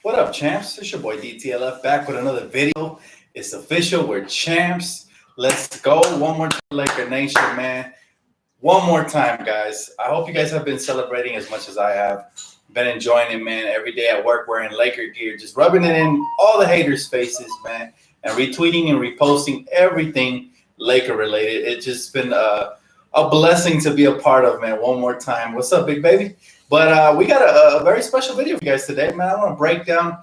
What up, champs? It's your boy DTLF back with another video. It's official. We're champs. Let's go. One more time, Laker Nation, man. One more time, guys. I hope you guys have been celebrating as much as I have. Been enjoying it, man. Every day at work wearing Laker gear, just rubbing it in all the haters' faces, man, and retweeting and reposting everything Laker related. It's just been a blessing to be a part of, man. One more time. What's up, big baby? But we got a very special video for you guys today, man. I want to break down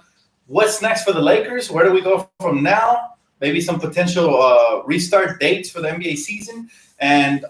what's next for the Lakers. Where do we go from now? Maybe some potential restart dates for the NBA season, and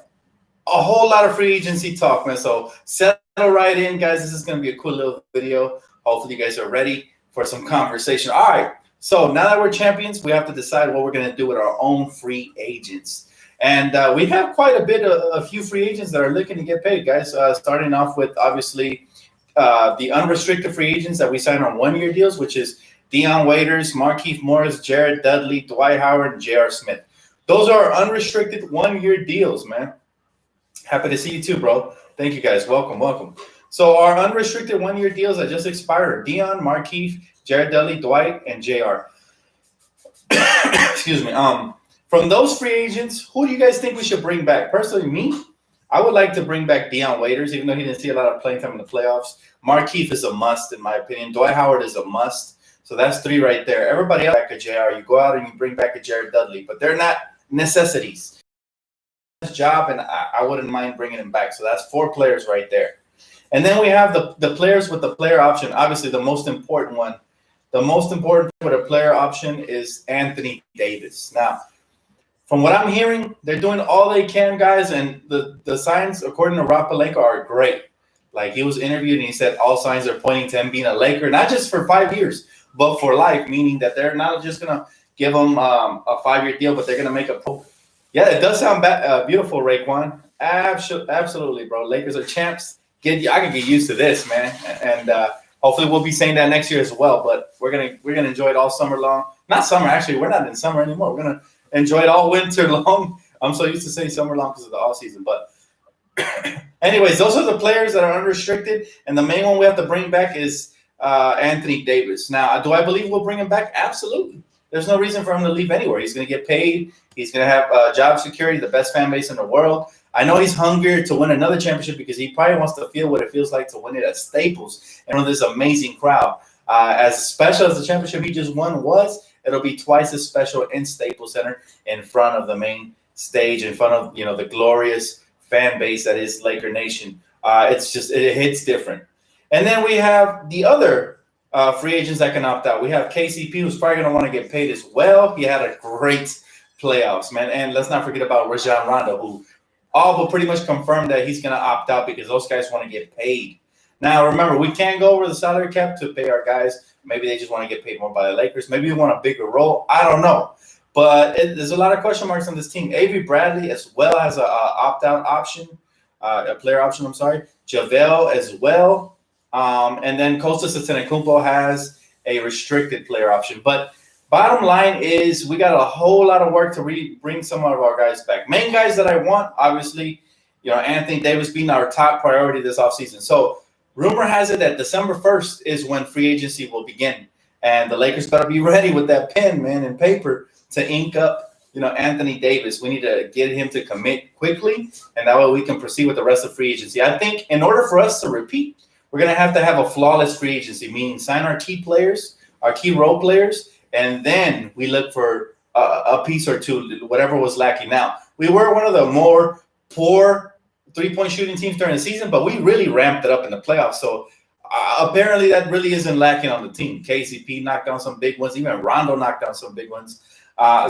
a whole lot of free agency talk, man. So settle right in, guys. This is going to be a cool little video. Hopefully you guys are ready for some conversation. All right. So now that we're champions, we have to decide what we're going to do with our own free agents. And we have quite a few free agents that are looking to get paid, guys. Starting off with, obviously, the unrestricted free agents that we signed on one-year deals, which is Dion Waiters, Markieff Morris, Jared Dudley, Dwight Howard, and J.R. Smith. Those are unrestricted one-year deals, man. Happy to see you too, bro. Thank you, guys. Welcome, welcome. So our unrestricted one-year deals that just expired are Dion, Markieff, Jared Dudley, Dwight, and J.R. Excuse me. From those free agents, who do you guys think we should bring back? Personally, me, I would like to bring back Dion Waiters, even though he didn't see a lot of playing time in the playoffs. Markieff is a must, in my opinion. Dwight Howard is a must. So that's three right there. Everybody else, back a JR. You go out and you bring back a Jared Dudley, but they're not necessities. Job, and I wouldn't mind bringing him back. So that's four players right there. And then we have the players with the player option. Obviously, the most important one. The most important for the player option is Anthony Davis. Now, from what I'm hearing, they're doing all they can, guys, and the signs, according to Rob Pelinka, are great. Like, he was interviewed, and he said all signs are pointing to him being a Laker, not just for 5 years, but for life, meaning that they're not just going to give him a 5-year deal, but they're going to make a – yeah, it does sound beautiful, Raekwon. Absolutely, bro. Lakers are champs. I can get used to this, man, and hopefully we'll be saying that next year as well, but we're gonna enjoy it all summer long. Not summer, actually. We're not in summer anymore. We're going to enjoy it all winter long. I'm so used to saying summer long because of the off season. But anyways, those are the players that are unrestricted. And the main one we have to bring back is Anthony Davis. Now, do I believe we'll bring him back? Absolutely. There's no reason for him to leave anywhere. He's going to get paid. He's going to have job security, the best fan base in the world. I know he's hungry to win another championship because he probably wants to feel what it feels like to win it at Staples and with this amazing crowd. As special as the championship he just won was, it'll be twice as special in Staples Center in front of the main stage, in front of the glorious fan base that is Laker Nation. It hits different. And then we have the other free agents that can opt out. We have KCP, who's probably going to want to get paid as well. He had a great playoffs, man. And let's not forget about Rajon Rondo, who all but pretty much confirmed that he's going to opt out because those guys want to get paid. Now, remember, we can't go over the salary cap to pay our guys. Maybe they just want to get paid more by the Lakers. Maybe they want a bigger role. I don't know. But there's a lot of question marks on this team. Avery Bradley as well has a opt-out option, a player option, I'm sorry. JaVale as well. And then Kostas Antetokounmpo has a restricted player option. But bottom line is we got a whole lot of work to bring some of our guys back. Main guys that I want, obviously, Anthony Davis being our top priority this offseason. So rumor has it that December 1st is when free agency will begin. And the Lakers got to be ready with that pen, man, and paper to ink up, Anthony Davis. We need to get him to commit quickly, and that way we can proceed with the rest of free agency. I think in order for us to repeat, we're going to have a flawless free agency, meaning sign our key players, our key role players, and then we look for a piece or two, whatever was lacking. Now, we were one of the more poor three-point shooting teams during the season, but we really ramped it up in the playoffs. So apparently that really isn't lacking on the team. KCP knocked down some big ones. Even Rondo knocked down some big ones.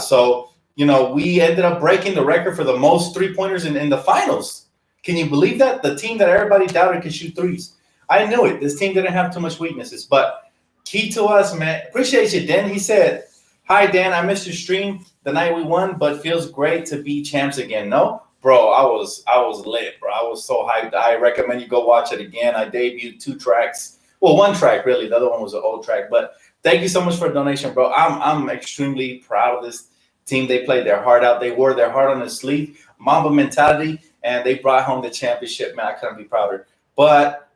So we ended up breaking the record for the most three-pointers in the finals. Can you believe that? The team that everybody doubted could shoot threes. I knew it. This team didn't have too much weaknesses. But key to us, man. Appreciate you, Dan. He said, "Hi, Dan. I missed your stream the night we won, but feels great to be champs again." No? Bro, I was lit, bro. I was so hyped. I recommend you go watch it again. I debuted 2 tracks. Well, 1 track, really. The other one was an old track. But thank you so much for the donation, bro. I'm extremely proud of this team. They played their heart out. They wore their heart on their sleeve. Mamba mentality, and they brought home the championship, man. I couldn't be prouder. But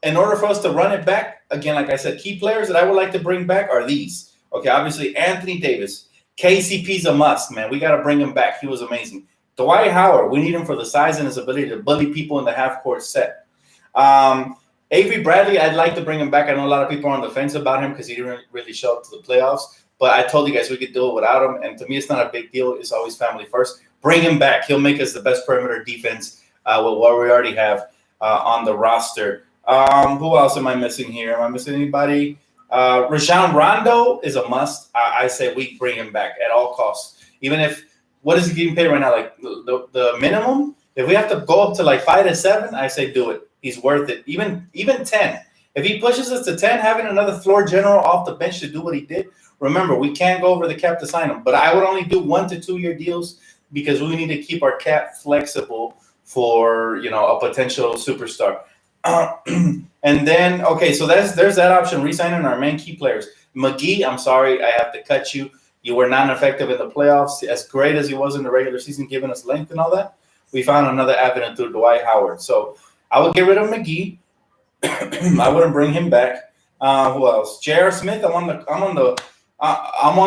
in order for us to run it back, again, like I said, key players that I would like to bring back are these. Okay, obviously Anthony Davis. KCP's a must, man. We got to bring him back. He was amazing. Dwight Howard, we need him for the size and his ability to bully people in the half-court set. Avery Bradley, I'd like to bring him back. I know a lot of people are on the fence about him because he didn't really show up to the playoffs. But I told you guys we could do it without him. And to me, it's not a big deal. It's always family first. Bring him back. He'll make us the best perimeter defense with what we already have on the roster. Who else am I missing here? Am I missing anybody? Rajon Rondo is a must. I say we bring him back at all costs. Even if, what is he getting paid right now? Like the minimum? If we have to go up to like 5 to 7, I say do it. He's worth it. Even 10. If he pushes us to 10, having another floor general off the bench to do what he did. Remember, we can't go over the cap to sign him. But I would only do 1 to 2 year deals because we need to keep our cap flexible for, a potential superstar. And then, okay, so there's that option, re-signing our main key players. McGee, I'm sorry, I have to cut you. You were not effective in the playoffs. As great as he was in the regular season, giving us length and all that, we found another avenue through Dwight Howard. So I would get rid of McGee. I wouldn't bring him back. Who else? J.R. Smith. I'm on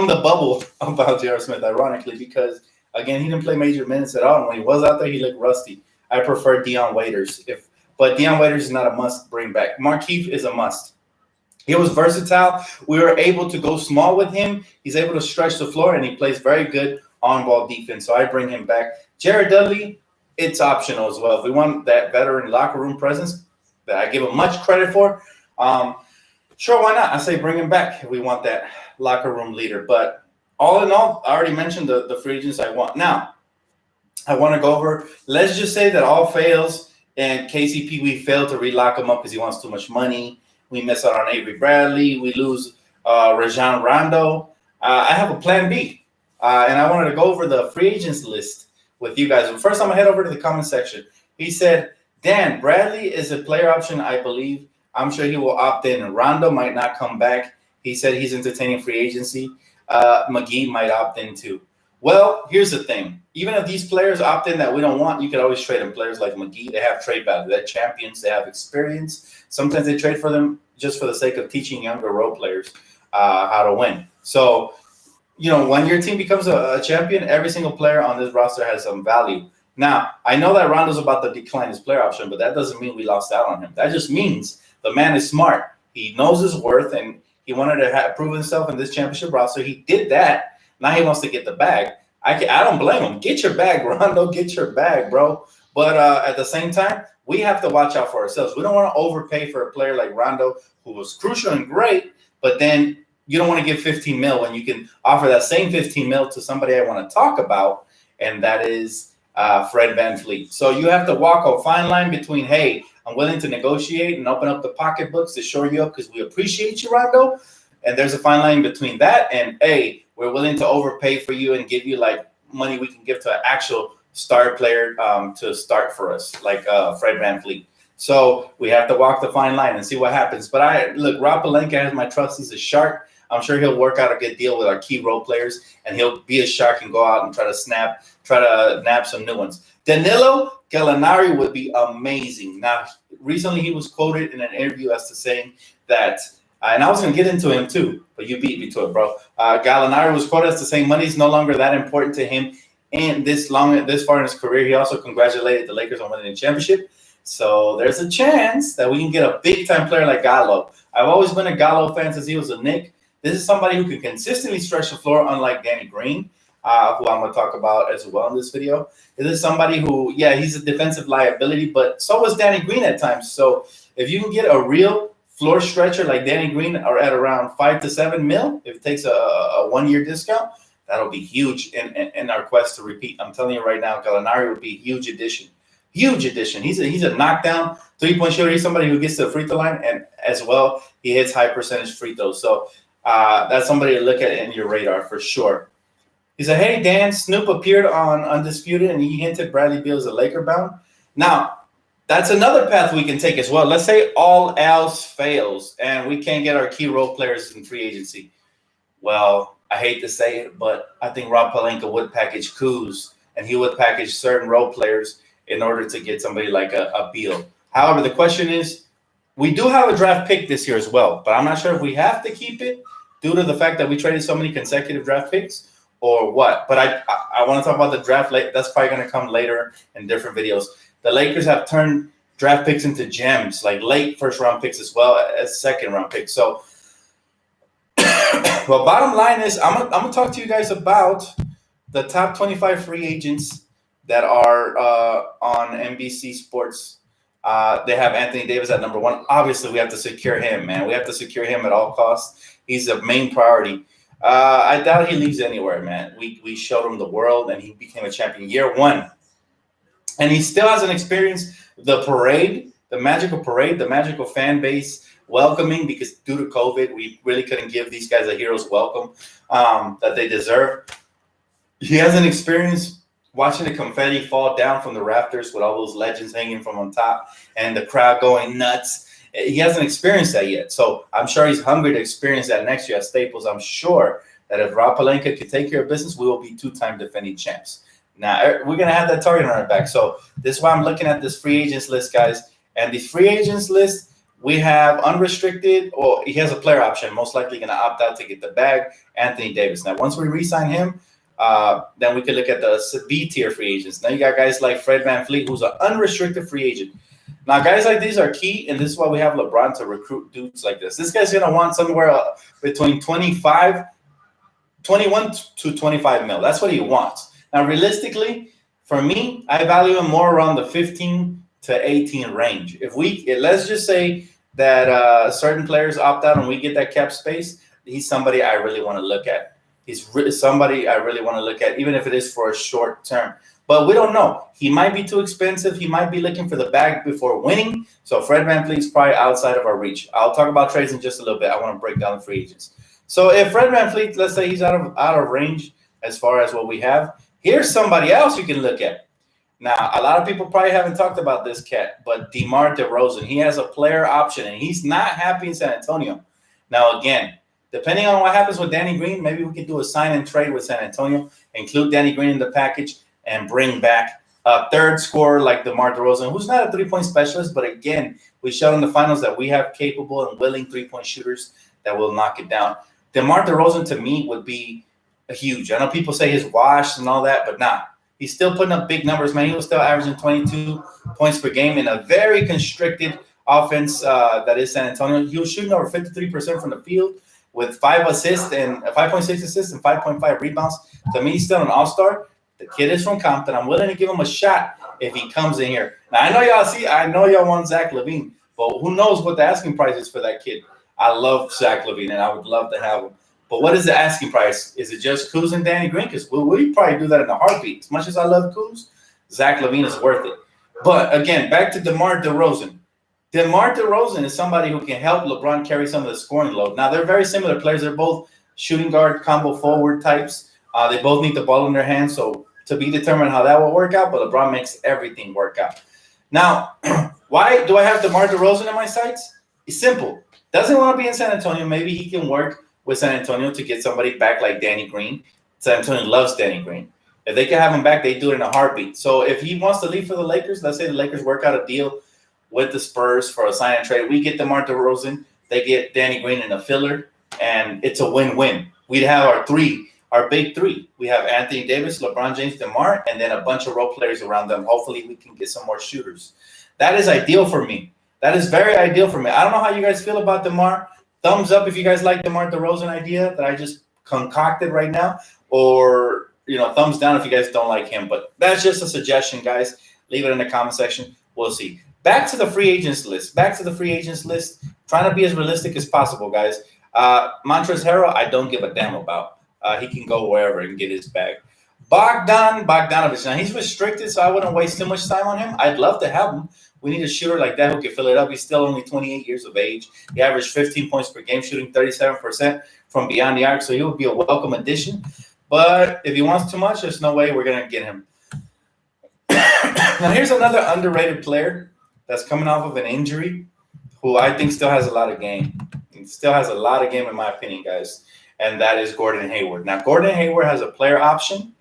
the bubble about J.R. Smith, ironically, because again, he didn't play major minutes at all. And when he was out there, he looked rusty. I prefer Dion Waiters. But Dion Waiters is not a must bring back. Markieff is a must. He was versatile. We were able to go small with him. He's able to stretch the floor, and he plays very good on-ball defense. So I bring him back. Jared Dudley, it's optional as well. If we want that veteran locker room presence that I give him much credit for, sure, why not? I say bring him back if we want that locker room leader. But all in all, I already mentioned the free agents I want. Now, I want to go over, let's just say that all fails, and KCP, we fail to relock him up because he wants too much money. We miss out on Avery Bradley. We lose Rajon Rondo. I have a plan B, and I wanted to go over the free agents list with you guys. First, I'm going to head over to the comment section. He said, Dan, Bradley is a player option, I believe. I'm sure he will opt in. Rondo might not come back. He said he's entertaining free agency. McGee might opt in too. Well, here's the thing. Even if these players opt in that we don't want, you could always trade them. Players like McGee, they have trade value. They're champions. They have experience. Sometimes they trade for them just for the sake of teaching younger role players how to win. So, when your team becomes a champion, every single player on this roster has some value. Now, I know that Rondo's about to decline his player option, but that doesn't mean we lost out on him. That just means the man is smart. He knows his worth, and he wanted to prove himself in this championship roster. He did that. Now he wants to get the bag. I don't blame him. Get your bag, Rondo. Get your bag, bro. But at the same time, we have to watch out for ourselves. We don't want to overpay for a player like Rondo, who was crucial and great, but then you don't want to give 15 mil when you can offer that same 15 mil to somebody I want to talk about, and that is Fred VanVleet. So you have to walk a fine line between, hey, I'm willing to negotiate and open up the pocketbooks to shore you up because we appreciate you, Rondo. And there's a fine line between that and, hey, we're willing to overpay for you and give you like money we can give to an actual star player to start for us, like Fred VanVleet. So we have to walk the fine line and see what happens. But Rob Pelinka has my trust. He's a shark. I'm sure he'll work out a good deal with our key role players, and he'll be a shark and go out and try to nab some new ones. Danilo Gallinari would be amazing. Now, recently he was quoted in an interview as to saying that, and I was going to get into him too, but you beat me to it, bro. Gallinari was quoted as to saying money's no longer that important to him, and this far in his career, he also congratulated the Lakers on winning the championship. So there's a chance that we can get a big-time player like Gallo. I've always been a Gallo fan since he was a Knick. This is somebody who can consistently stretch the floor, unlike Danny Green, who I'm going to talk about as well in this video. This is somebody who, he's a defensive liability, but so was Danny Green at times. So if you can get a real floor stretcher like Danny Green or at around 5 to 7 mil, if it takes a 1 year discount, that'll be huge in our quest to repeat. I'm telling you right now, Gallinari would be a huge addition. Huge addition. He's a knockdown 3-point shooter. He's somebody who gets to the free throw line, and as well, he hits high percentage free throws. So that's somebody to look at in your radar for sure. He said, hey, Dan, Snoop appeared on Undisputed, and he hinted Bradley Beal is a Laker bound. Now, that's another path we can take as well. Let's say all else fails, and we can't get our key role players in free agency. Well, I hate to say it, but I think Rob Pelinka would package Kuz, and he would package certain role players in order to get somebody like a Beal. However, the question is, We do have a draft pick this year as well, but I'm not sure if we have to keep it due to the fact that we traded so many consecutive draft picks or what. But I want to talk about the draft late. That's probably going to come later in different videos. The Lakers have turned draft picks into gems, like late first round picks as well as second round picks. So, well, bottom line is I'm gonna talk to you guys about the top 25 free agents that are on NBC Sports. They have Anthony Davis at number 1. Obviously, we have to secure him, man. We have to secure him at all costs. He's the main priority. I doubt he leaves anywhere, man. We showed him the world, and he became a champion year 1. And he still hasn't experienced the parade, the magical parade, the magical fan base welcoming, because due to COVID, we really couldn't give these guys a hero's welcome that they deserve. He hasn't experienced watching the confetti fall down from the rafters with all those legends hanging from on top and the crowd going nuts. He hasn't experienced that yet. So I'm sure he's hungry to experience that next year at Staples. I'm sure that if Rob Pelinka could take care of business, we will be 2-time defending champs. Now, we're going to have that target on our back. So this is why I'm looking at this free agents list, guys. And the free agents list, we have unrestricted, or he has a player option, most likely going to opt out to get the bag, Anthony Davis. Now, once we re-sign him, then we could look at the B-tier free agents. Now you got guys like Fred VanVleet, who's an unrestricted free agent. Now, guys like these are key, and this is why we have LeBron to recruit dudes like this. This guy's going to want somewhere between 21 to 25 mil. That's what he wants. Now, realistically, for me, I value him more around the 15 to 18 range. Let's just say that certain players opt out and we get that cap space, he's somebody I really want to look at. He's somebody I really want to look at, even if it is for a short term. But we don't know. He might be too expensive. He might be looking for the bag before winning. So Fred VanVleet is probably outside of our reach. I'll talk about trades in just a little bit. I want to break down the free agents. So if Fred VanVleet, let's say he's out of range as far as what we have, here's somebody else you can look at. Now, a lot of people probably haven't talked about this cat, but DeMar DeRozan, he has a player option, and he's not happy in San Antonio. Now, again, depending on what happens with Danny Green, maybe we can do a sign and trade with San Antonio, include Danny Green in the package, and bring back a third scorer like DeMar DeRozan, who's not a three-point specialist, but again, we showed in the finals that we have capable and willing three-point shooters that will knock it down. DeMar DeRozan, to me, would be huge. I know people say he's washed and all that, but nah. He's still putting up big numbers, man. He was still averaging 22 points per game in a very constricted offense that is San Antonio. He was shooting over 53% from the field with 5.6 assists and 5.5 rebounds. To me, he's still an all-star. The kid is from Compton. I'm willing to give him a shot if he comes in here. Now, I know y'all want Zach LaVine, but who knows what the asking price is for that kid. I love Zach LaVine, and I would love to have him. But what is the asking price? Is it just Kuz and Danny Green? Because we'd probably do that in a heartbeat. As much as I love Kuz, Zach LaVine is worth it. But, again, back to DeMar DeRozan. DeMar DeRozan is somebody who can help LeBron carry some of the scoring load. Now, they're very similar players. They're both shooting guard, combo forward types. They both need the ball in their hands, so to be determined how that will work out, but LeBron makes everything work out. Now, why do I have DeMar DeRozan in my sights? It's simple. Doesn't want to be in San Antonio. Maybe he can work with San Antonio to get somebody back like Danny Green. San Antonio loves Danny Green. If they can have him back, they do it in a heartbeat. So if he wants to leave for the Lakers, let's say the Lakers work out a deal with the Spurs for a sign and trade. We get DeMar DeRozan. They get Danny Green in a filler, and it's a win-win. We'd have our big three. We have Anthony Davis, LeBron James, DeMar, and then a bunch of role players around them. Hopefully we can get some more shooters. That is ideal for me. That is very ideal for me. I don't know how you guys feel about DeMar. Thumbs up if you guys like DeMar DeRozan idea that I just concocted right now, or thumbs down if you guys don't like him. But that's just a suggestion, guys. Leave it in the comment section. We'll see. Back to the free agents list. Trying to be as realistic as possible, guys. Montrezl Harrell, I don't give a damn about. He can go wherever and get his bag. Bogdanovich. Now, he's restricted, so I wouldn't waste too much time on him. I'd love to have him. We need a shooter like that who can fill it up. He's still only 28 years of age. He averaged 15 points per game, shooting 37% from beyond the arc, so he would be a welcome addition. But if he wants too much, there's no way we're going to get him. Now, here's another underrated player that's coming off of an injury who I think still has a lot of game. He still has a lot of game, in my opinion, guys, and that is Gordon Hayward. Now, Gordon Hayward has a player option.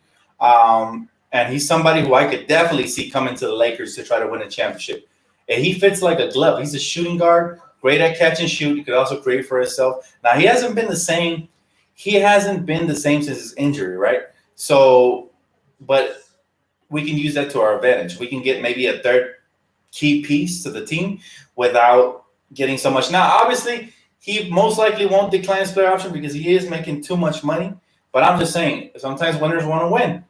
And he's somebody who I could definitely see coming to the Lakers to try to win a championship. And he fits like a glove. He's a shooting guard Great at catch and shoot. He could also create for himself. Now, he hasn't been the same. He hasn't been the same since his injury, right? So, but we can use that to our advantage. We can get maybe a third key piece to the team without getting so much. Now, obviously, he most likely won't decline his player option because he is making too much money. But I'm just saying, sometimes winners want to win.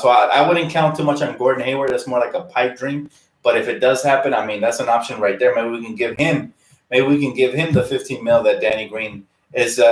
So I wouldn't count too much on Gordon Hayward. That's more like a pipe dream. But if it does happen, I mean, that's an option right there. Maybe we can give him the 15 mil that Danny Green is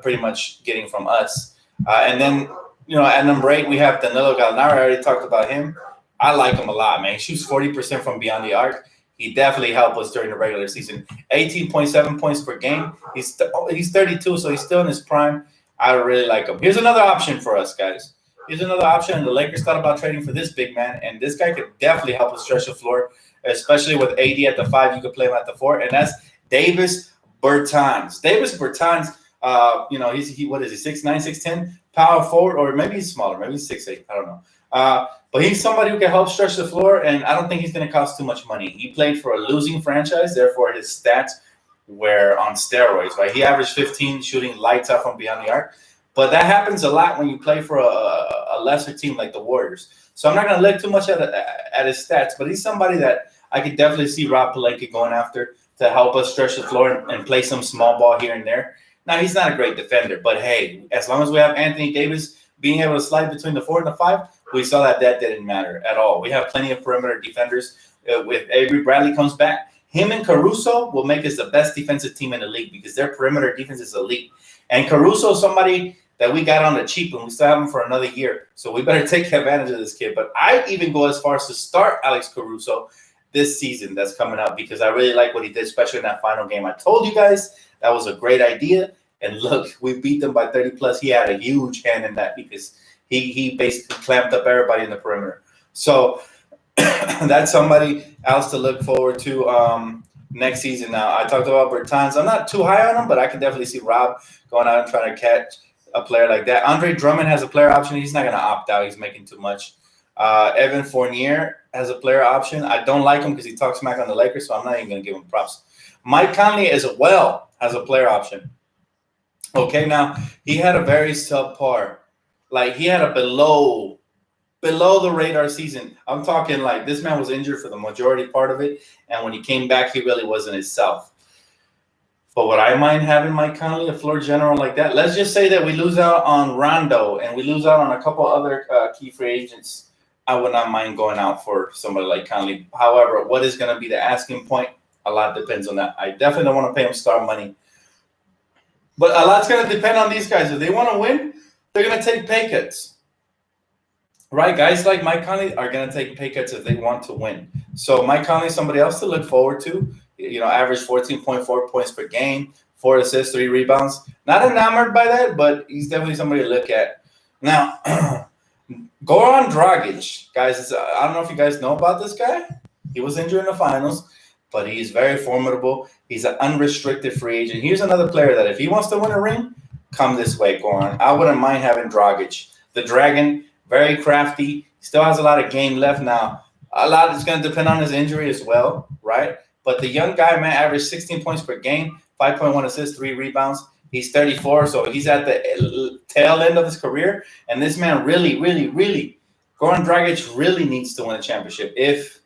pretty much getting from us. And then, at number 8, we have Danilo Gallinari. I already talked about him. I like him a lot, man. He shoots 40% from beyond the arc. He definitely helped us during the regular season. 18.7 points per game. He's 32, so he's still in his prime. I really like him. Here's another option for us, guys. Here's another option. And the Lakers thought about trading for this big man, and this guy could definitely help us stretch the floor, especially with AD at the 5. You could play him at the 4, and that's Davis Bertans. Davis Bertans, what is he, 6'9", 6'10", power forward, or maybe he's smaller, maybe he's 6'8", I don't know. But he's somebody who can help stretch the floor, and I don't think he's going to cost too much money. He played for a losing franchise, therefore his stats were on steroids, right? He averaged 15 shooting lights out from beyond the arc. But that happens a lot when you play for a lesser team like the Warriors. So I'm not going to look too much at his stats, but he's somebody that I could definitely see Rob Pelinka going after to help us stretch the floor and play some small ball here and there. Now, he's not a great defender, but hey, as long as we have Anthony Davis being able to slide between the 4 and the 5, we saw that didn't matter at all. We have plenty of perimeter defenders. If Avery Bradley comes back, him and Caruso will make us the best defensive team in the league because their perimeter defense is elite. And Caruso is somebody that we got on the cheap and we still have him for another year. So we better take advantage of this kid. But I even go as far as to start Alex Caruso this season that's coming up because I really like what he did, especially in that final game. I told you guys that was a great idea. And look, we beat them by 30 plus. He had a huge hand in that because he basically clamped up everybody in the perimeter. So that's somebody else to look forward to next season. Now, I talked about Bertans. I'm not too high on him, but I can definitely see Rob going out and trying to catch a player like that. Andre Drummond has a player option. He's not going to opt out. He's making too much. Evan Fournier has a player option. I don't like him because he talks smack on the Lakers, so I'm not even going to give him props. Mike Conley as well has a player option. Okay, now he had a very subpar. Like he had a below the radar season. I'm talking like this man was injured for the majority part of it, and when he came back, he really wasn't himself. But would I mind having Mike Conley, a floor general like that? Let's just say that we lose out on Rondo and we lose out on a couple other key free agents. I would not mind going out for somebody like Conley. However, what is going to be the asking point? A lot depends on that. I definitely don't want to pay him star money. But a lot's going to depend on these guys. If they want to win, they're going to take pay cuts. Right? Guys like Mike Conley are going to take pay cuts if they want to win. So Mike Conley is somebody else to look forward to. Average 14.4 points per game, 4 assists, 3 rebounds. Not enamored by that, but he's definitely somebody to look at. Now, Goran Dragic, guys, I don't know if you guys know about this guy. He was injured in the finals, but he's very formidable. He's an unrestricted free agent. Here's another player that if he wants to win a ring, come this way, Goran. I wouldn't mind having Dragic. The Dragon, very crafty. Still has a lot of game left now. A lot is going to depend on his injury as well, right? But the young guy, man, averaged 16 points per game, 5.1 assists, 3 rebounds. He's 34, so he's at the tail end of his career. And this man really, Goran Dragic really needs to win a championship if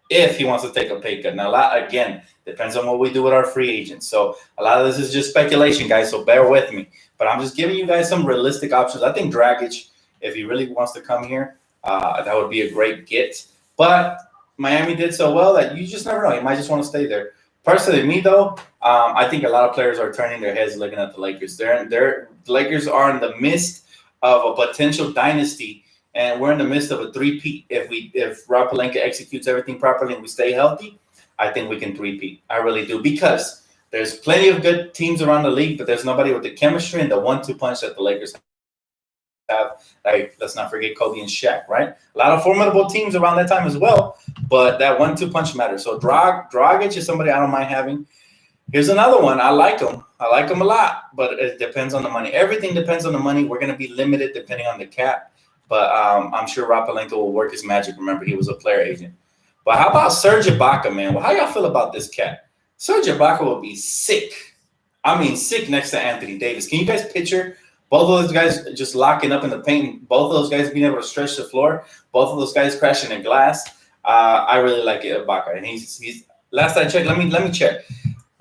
he wants to take a pay cut. Now, again, depends on what we do with our free agents. So a lot of this is just speculation, guys, so bear with me. But I'm just giving you guys some realistic options. I think Dragic, if he really wants to come here, that would be a great get. But Miami did so well that you just never know. He might just want to stay there. Personally, me, though, I think a lot of players are turning their heads looking at the Lakers. The Lakers are in the midst of a potential dynasty, and we're in the midst of a three-peat. If Rob Pelinka executes everything properly and we stay healthy, I think we can three-peat. I really do, because there's plenty of good teams around the league, but there's nobody with the chemistry and the 1-2 punch that the Lakers have. Let's not forget Kobe and Shaq, right? A lot of formidable teams around that time as well, but that 1-2 punch matters. So Dragic is somebody I don't mind having. Here's another one. I like him a lot, but it depends on the money. Everything depends on the money. We're going to be limited depending on the cap, but I'm sure Rob Pelinka will work his magic. Remember, he was a player agent. But how about Serge Ibaka, man? Well, how y'all feel about this cat? Serge Ibaka would be sick. I mean, sick next to Anthony Davis. Can you guys picture both of those guys just locking up in the paint? Both of those guys being able to stretch the floor. Both of those guys crashing in glass. I really like Ibaka, and he's. Last I checked, let me check.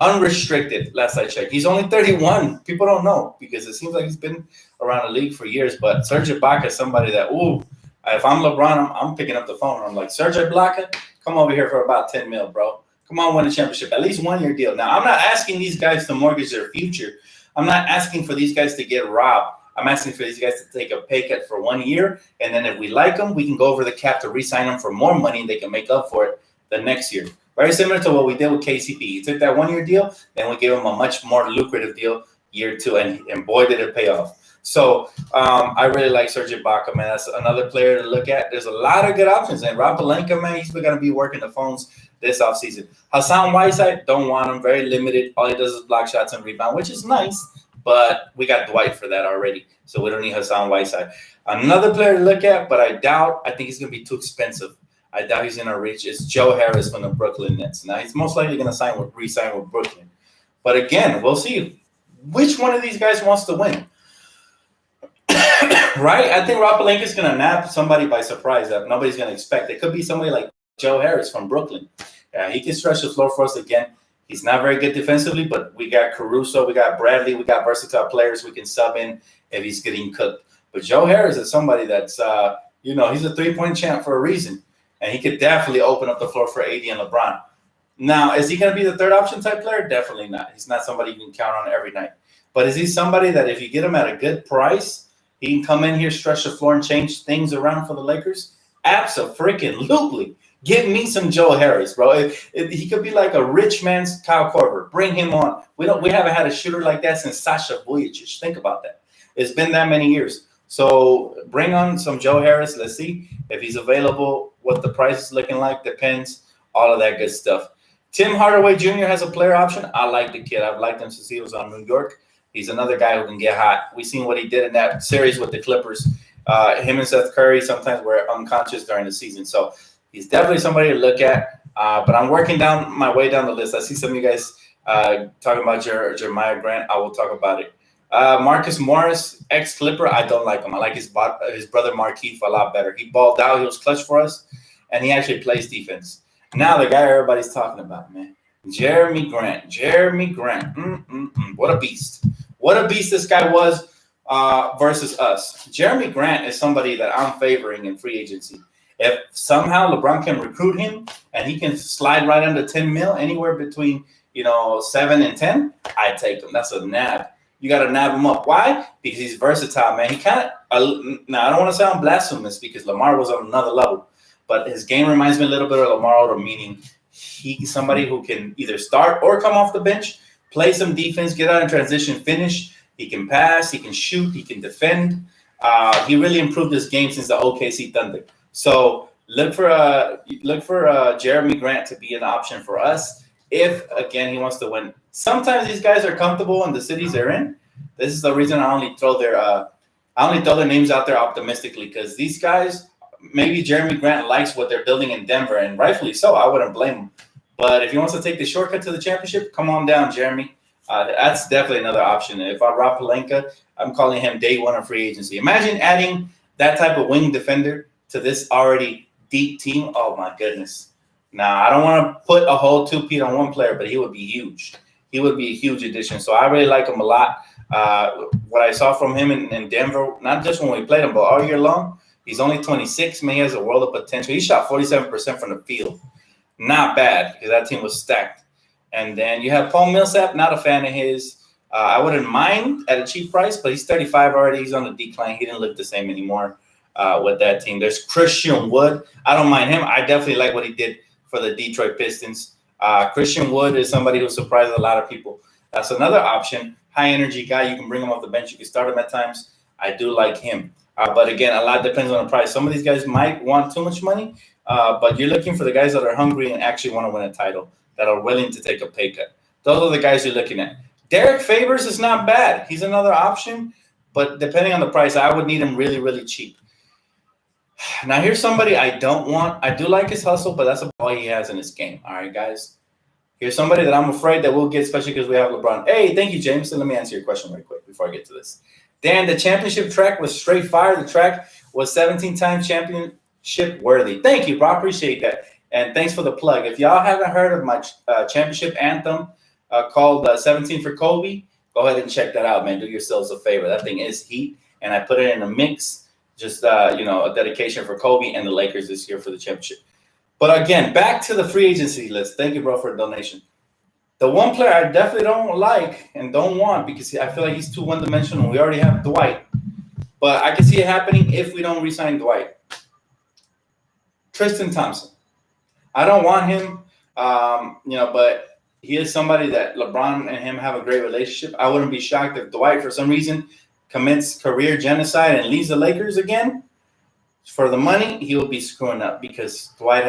Unrestricted. Last I checked, he's only 31. People don't know because it seems like he's been around the league for years. But Serge Ibaka is somebody that, if I'm LeBron, I'm picking up the phone. I'm like, Serge Ibaka, come over here for about 10 mil, bro. Come on, win a championship. At least 1 year deal. Now, I'm not asking these guys to mortgage their future. I'm not asking for these guys to get robbed. I'm asking for these guys to take a pay cut for 1 year. And then if we like them, we can go over the cap to re-sign them for more money and they can make up for it the next year. Very similar to what we did with KCP. He took that 1 year deal, then we gave him a much more lucrative deal year two, and boy, did it pay off. So I really like Serge Ibaka, man. That's another player to look at. There's a lot of good options. And Rob Pelinka, man, he's going to be working the phones this offseason. Hassan Whiteside, don't want him. Very limited. All he does is block shots and rebound, which is nice. But we got Dwight for that already. So we don't need Hassan Whiteside. Another player to look at, but I think he's going to be too expensive. I doubt he's going to reach. It's Joe Harris from the Brooklyn Nets. Now, he's most likely going to re-sign with Brooklyn. But again, we'll see which one of these guys wants to win. Right? I think Rob Pelinka is going to nab somebody by surprise that nobody's going to expect. It could be somebody like Joe Harris from Brooklyn. Yeah, he can stretch the floor for us again. He's not very good defensively, but we got Caruso, we got Bradley, we got versatile players we can sub in if he's getting cooked. But Joe Harris is somebody that's, he's a three-point champ for a reason. And he could definitely open up the floor for AD and LeBron. Now, is he going to be the third option type player? Definitely not. He's not somebody you can count on every night. But is he somebody that if you get him at a good price, he can come in here, stretch the floor, and change things around for the Lakers? Abso-freaking-lutely. Give me some Joe Harris, bro. He could be like a rich man's Kyle Korver. Bring him on. We haven't had a shooter like that since Sasha Vujacic. Think about that. It's been that many years. So bring on some Joe Harris. Let's see if he's available, what the price is looking like. Depends. All of that good stuff. Tim Hardaway Jr. has a player option. I like the kid. I've liked him since he was on New York. He's another guy who can get hot. We've seen what he did in that series with the Clippers. Him and Seth Curry sometimes were unconscious during the season. So he's definitely somebody to look at. But I'm working my way down the list. I see some of you guys talking about Jeremiah Grant. I will talk about it. Marcus Morris, ex-Clipper, I don't like him. I like his brother Markieff a lot better. He balled out. He was clutch for us, and he actually plays defense. Now the guy everybody's talking about, man, Jeremy Grant. What a beast. What a beast this guy was versus us. Jeremy Grant is somebody that I'm favoring in free agency. If somehow LeBron can recruit him and he can slide right under 10 mil, anywhere between 7 and 10, I take him. That's a nab. You got to nab him up. Why? Because he's versatile, man. He kind of now I don't want to sound blasphemous because Lamar was on another level, but his game reminds me a little bit of Lamar Odom, meaning he's somebody who can either start or come off the bench, play some defense, get out in transition, finish. He can pass, he can shoot, he can defend. He really improved his game since the OKC Thunder. So look for Jeremy Grant to be an option for us if, again, he wants to win. Sometimes these guys are comfortable in the cities they're in. This is the reason I only throw their names out there optimistically, because these guys, maybe Jeremy Grant likes what they're building in Denver, and rightfully so. I wouldn't blame him. But if he wants to take the shortcut to the championship, come on down, Jeremy. That's definitely another option. If I Rob Pelinka, I'm calling him day one of free agency. Imagine adding that type of wing defender to this already deep team. Oh, my goodness. Now, I don't want to put a whole two-peat on one player, but he would be huge. He would be a huge addition. So I really like him a lot. What I saw from him in Denver, not just when we played him, but all year long, he's only 26. Man, he has a world of potential. He shot 47% from the field. Not bad, because that team was stacked. And then you have Paul Millsap, not a fan of his. I wouldn't mind at a cheap price, but he's 35 already. He's on the decline. He didn't look the same anymore with that team. There's Christian Wood. I don't mind him. I definitely like what he did for the Detroit Pistons. Christian Wood is somebody who surprised a lot of people. That's another option. High-energy guy. You can bring him off the bench. You can start him at times. I do like him. But, again, a lot depends on the price. Some of these guys might want too much money, but you're looking for the guys that are hungry and actually want to win a title, that are willing to take a pay cut. Those are the guys you're looking at. Derek Favors is not bad. He's another option, but depending on the price, I would need him really, really cheap. Now, here's somebody I don't want. I do like his hustle, but that's all he has in his game. All right, guys. Here's somebody that I'm afraid that we'll get, especially because we have LeBron. Hey, thank you, James. Let me answer your question right quick before I get to this. Dan, the championship track was straight fire. The track was 17-time championship worthy. Thank you, bro. I appreciate that. And thanks for the plug. If y'all haven't heard of my championship anthem called 17 for Kobe, go ahead and check that out, man. Do yourselves a favor. That thing is heat. And I put it in a mix, just, a dedication for Kobe and the Lakers this year for the championship. But again, back to the free agency list. Thank you, bro, for the donation. The one player I definitely don't like and don't want because I feel like he's too one-dimensional. We already have Dwight. But I can see it happening if we don't re-sign Dwight. Tristan Thompson. I don't want him, but he is somebody that LeBron and him have a great relationship. I wouldn't be shocked if Dwight, for some reason, commits career genocide and leaves the Lakers again. For the money, he will be screwing up because Dwight,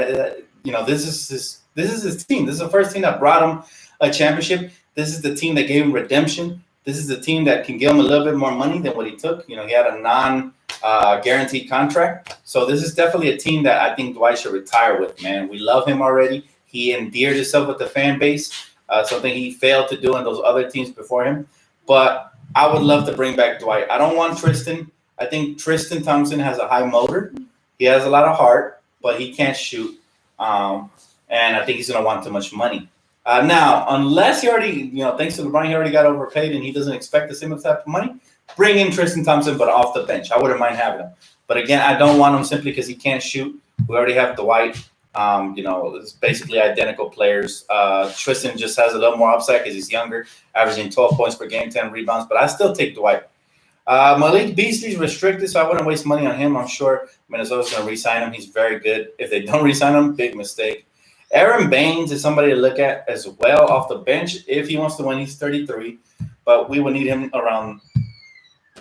this is his team. This is the first team that brought him a championship. This is the team that gave him redemption. This is the team that can give him a little bit more money than what he took. He had a non-guaranteed contract. So this is definitely a team that I think Dwight should retire with, man. We love him already. He endeared himself with the fan base, something he failed to do in those other teams before him. But I would love to bring back Dwight. I don't want Tristan. I think Tristan Thompson has a high motor. He has a lot of heart, but he can't shoot. And I think he's going to want too much money. Now, unless he already, thanks to LeBron, he already got overpaid and he doesn't expect the same type of money, bring in Tristan Thompson, but off the bench. I wouldn't mind having him. But again, I don't want him simply because he can't shoot. We already have Dwight. It's basically identical players. Tristan just has a little more upside because he's younger, averaging 12 points per game, 10 rebounds. But I still take Dwight. Malik Beasley's restricted, so I wouldn't waste money on him. I'm sure Minnesota's going to re-sign him. He's very good. If they don't re-sign him, big mistake. Aaron Baines is somebody to look at as well off the bench if he wants to win. He's 33, but we would need him around,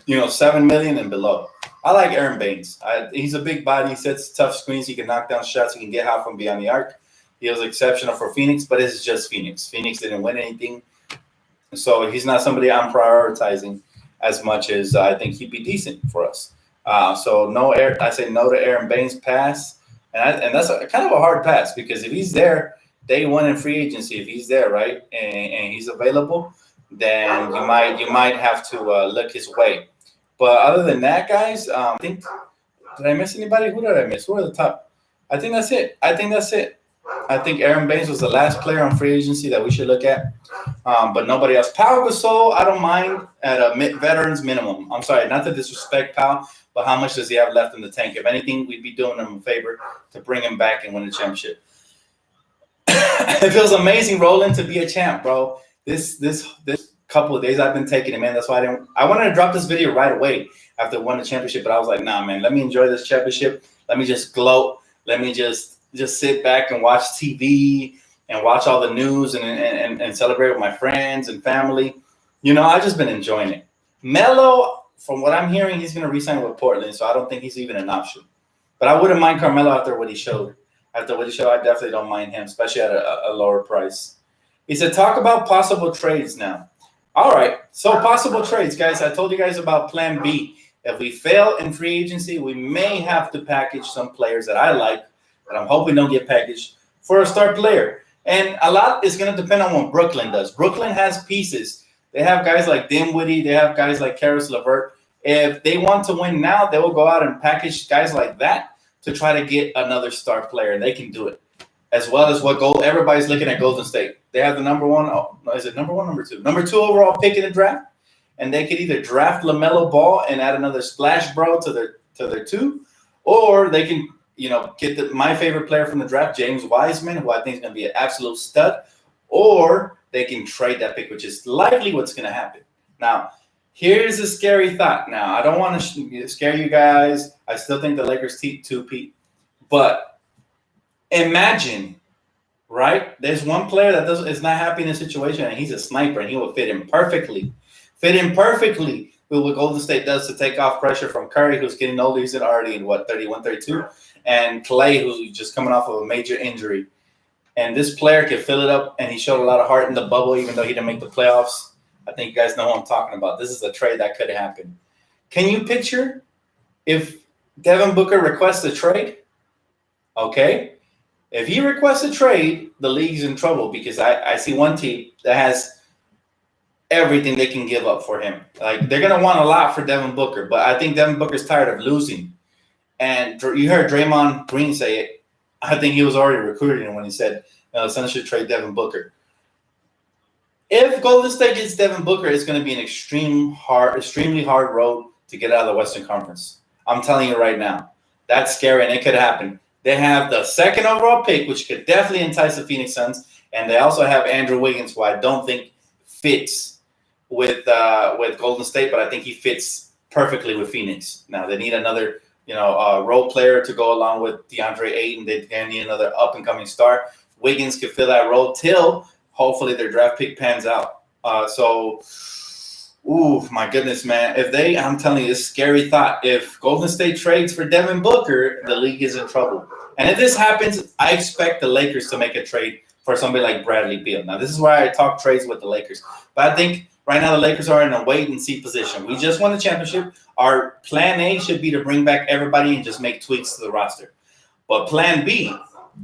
$7 million and below. I like Aaron Baines. He's a big body. He sets tough screens. He can knock down shots. He can get hot from beyond the arc. He was exceptional for Phoenix, but it's just Phoenix. Phoenix didn't win anything, so he's not somebody I'm prioritizing as much as I think he'd be decent for us. So I say no to Aaron Baines, pass. And that's kind of a hard pass because if he's there, day one in free agency, if he's there, right, and he's available, then you might have to look his way. But other than that, guys, I think, did I miss anybody? Who did I miss? Who are the top? I think that's it. I think Aaron Baines was the last player on free agency that we should look at, but nobody else. Pau Gasol, I don't mind at a veteran's minimum. I'm sorry, not to disrespect Pau, but how much does he have left in the tank? If anything, we'd be doing him a favor to bring him back and win the championship. It feels amazing, Roland, to be a champ, bro. This couple of days I've been taking it, man. That's why I wanted to drop this video right away after winning the championship, but I was like, nah, man, let me enjoy this championship. Let me just gloat. Let me just sit back and watch TV and watch all the news and celebrate with my friends and family. I've just been enjoying it. Melo, from what I'm hearing, he's going to re-sign with Portland, so I don't think he's even an option. But I wouldn't mind Carmelo after what he showed. I definitely don't mind him, especially at a lower price. He said, talk about possible trades now. All right, so possible trades, guys. I told you guys about Plan B. If we fail in free agency, we may have to package some players that I like, but I'm hoping don't get packaged for a star player. And a lot is going to depend on what Brooklyn does. Brooklyn has pieces. They have guys like Dinwiddie. They have guys like Caris LeVert. If they want to win now, they will go out and package guys like that to try to get another star player, and they can do it. As well as everybody's looking at Golden State. They have the number one, number two? Number 2 overall pick in the draft, and they could either draft LaMelo Ball and add another splash bro to their 2, or they can get my favorite player from the draft, James Wiseman, who I think is going to be an absolute stud, or they can trade that pick, which is likely what's going to happen. Now, here's a scary thought. Now, I don't want to scare you guys. I still think the Lakers two-peat. But imagine, right? There's one player that is not happy in a situation, and he's a sniper, and he will fit in perfectly. With what Golden State does to take off pressure from Curry, who's getting older. He's already in, 31, 32? And Clay, who's just coming off of a major injury. And this player can fill it up, and he showed a lot of heart in the bubble, even though he didn't make the playoffs. I think you guys know what I'm talking about. This is a trade that could happen. Can you picture if Devin Booker requests a trade? Okay. If he requests a trade, the league's in trouble because I see one team that has everything they can give up for him. Like, they're going to want a lot for Devin Booker, but I think Devin Booker's tired of losing. And you heard Draymond Green say it. I think he was already recruiting him when he said, the Suns should trade Devin Booker. If Golden State gets Devin Booker, it's going to be an extremely hard road to get out of the Western Conference. I'm telling you right now. That's scary, and it could happen. They have the second overall pick, which could definitely entice the Phoenix Suns, and they also have Andrew Wiggins, who I don't think fits with Golden State, but I think he fits perfectly with Phoenix. Now they need another, role player to go along with DeAndre Ayton. They need another up and coming star. Wiggins could fill that role till hopefully their draft pick pans out. My goodness, man. I'm telling you, this scary thought. If Golden State trades for Devin Booker, the league is in trouble. And if this happens, I expect the Lakers to make a trade for somebody like Bradley Beal. Now, this is why I talk trades with the Lakers. But I think right now the Lakers are in a wait-and-see position. We just won the championship. Our plan A should be to bring back everybody and just make tweaks to the roster. But plan B,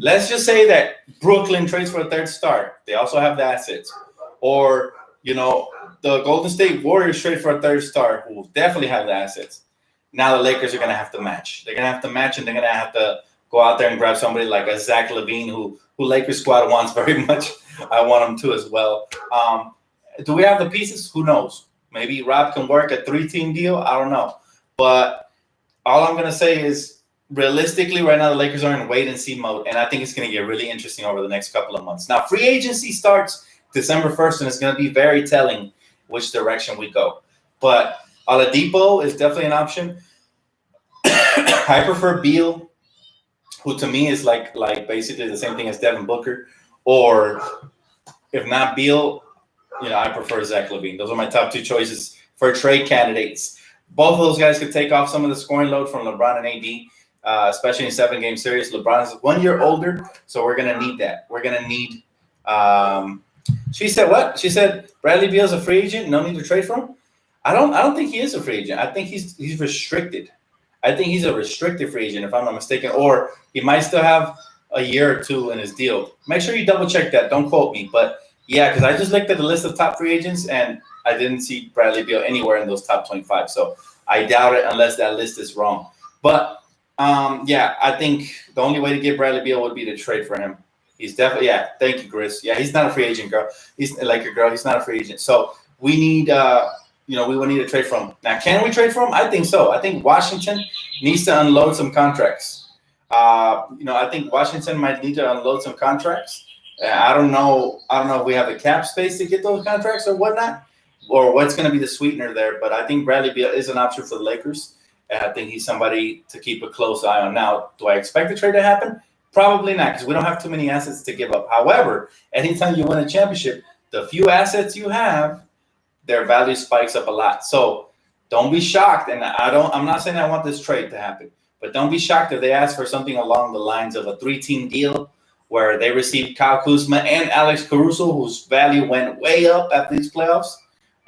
let's just say that Brooklyn trades for a third star. They also have the assets. Or, the Golden State Warriors trade for a third star who will definitely have the assets. Now the Lakers are going to have to match. They're going to have to match, and they're going to have to go out there and grab somebody like a Zach LaVine who Lakers squad wants very much. I want him to as well. Do we have the pieces? Who knows? Maybe Rob can work a 3-team deal. I don't know. But all I'm going to say is, realistically, right now the Lakers are in wait-and-see mode, and I think it's going to get really interesting over the next couple of months. Now, free agency starts December 1st, and it's going to be very telling which direction we go. But Oladipo is definitely an option. I prefer Beal, who to me is like basically the same thing as Devin Booker. Or if not Beal, I prefer Zach LaVine. Those are my top two choices for trade candidates. Both of those guys could take off some of the scoring load from LeBron and AD, especially in 7-game series. LeBron is 1 year older, so we're going to need that. We're going to need she said what? She said Bradley Beal's a free agent, no need to trade for him? I don't think he is a free agent. I think he's restricted. I think he's a restricted free agent, if I'm not mistaken, or he might still have a year or two in his deal. Make sure you double check that. Don't quote me, but yeah, because I just looked at the list of top free agents and I didn't see Bradley Beal anywhere in those top 25. So I doubt it unless that list is wrong. But I think the only way to get Bradley Beal would be to trade for him. He's definitely, thank you, Chris. Yeah, he's not a free agent, girl. He's like a girl. He's not a free agent. So we need, we will need to trade for him. Now, can we trade for him? I think so. I think Washington needs to unload some contracts. I think Washington might need to unload some contracts. I don't know if we have the cap space to get those contracts or whatnot, or what's going to be the sweetener there. But I think Bradley Beal is an option for the Lakers. And I think he's somebody to keep a close eye on. Now, do I expect the trade to happen? Probably not, because we don't have too many assets to give up. However, anytime you win a championship, the few assets you have, their value spikes up a lot. So don't be shocked. And I'm not saying I want this trade to happen, but don't be shocked if they ask for something along the lines of a 3-team deal where they received Kyle Kuzma and Alex Caruso, whose value went way up after these playoffs.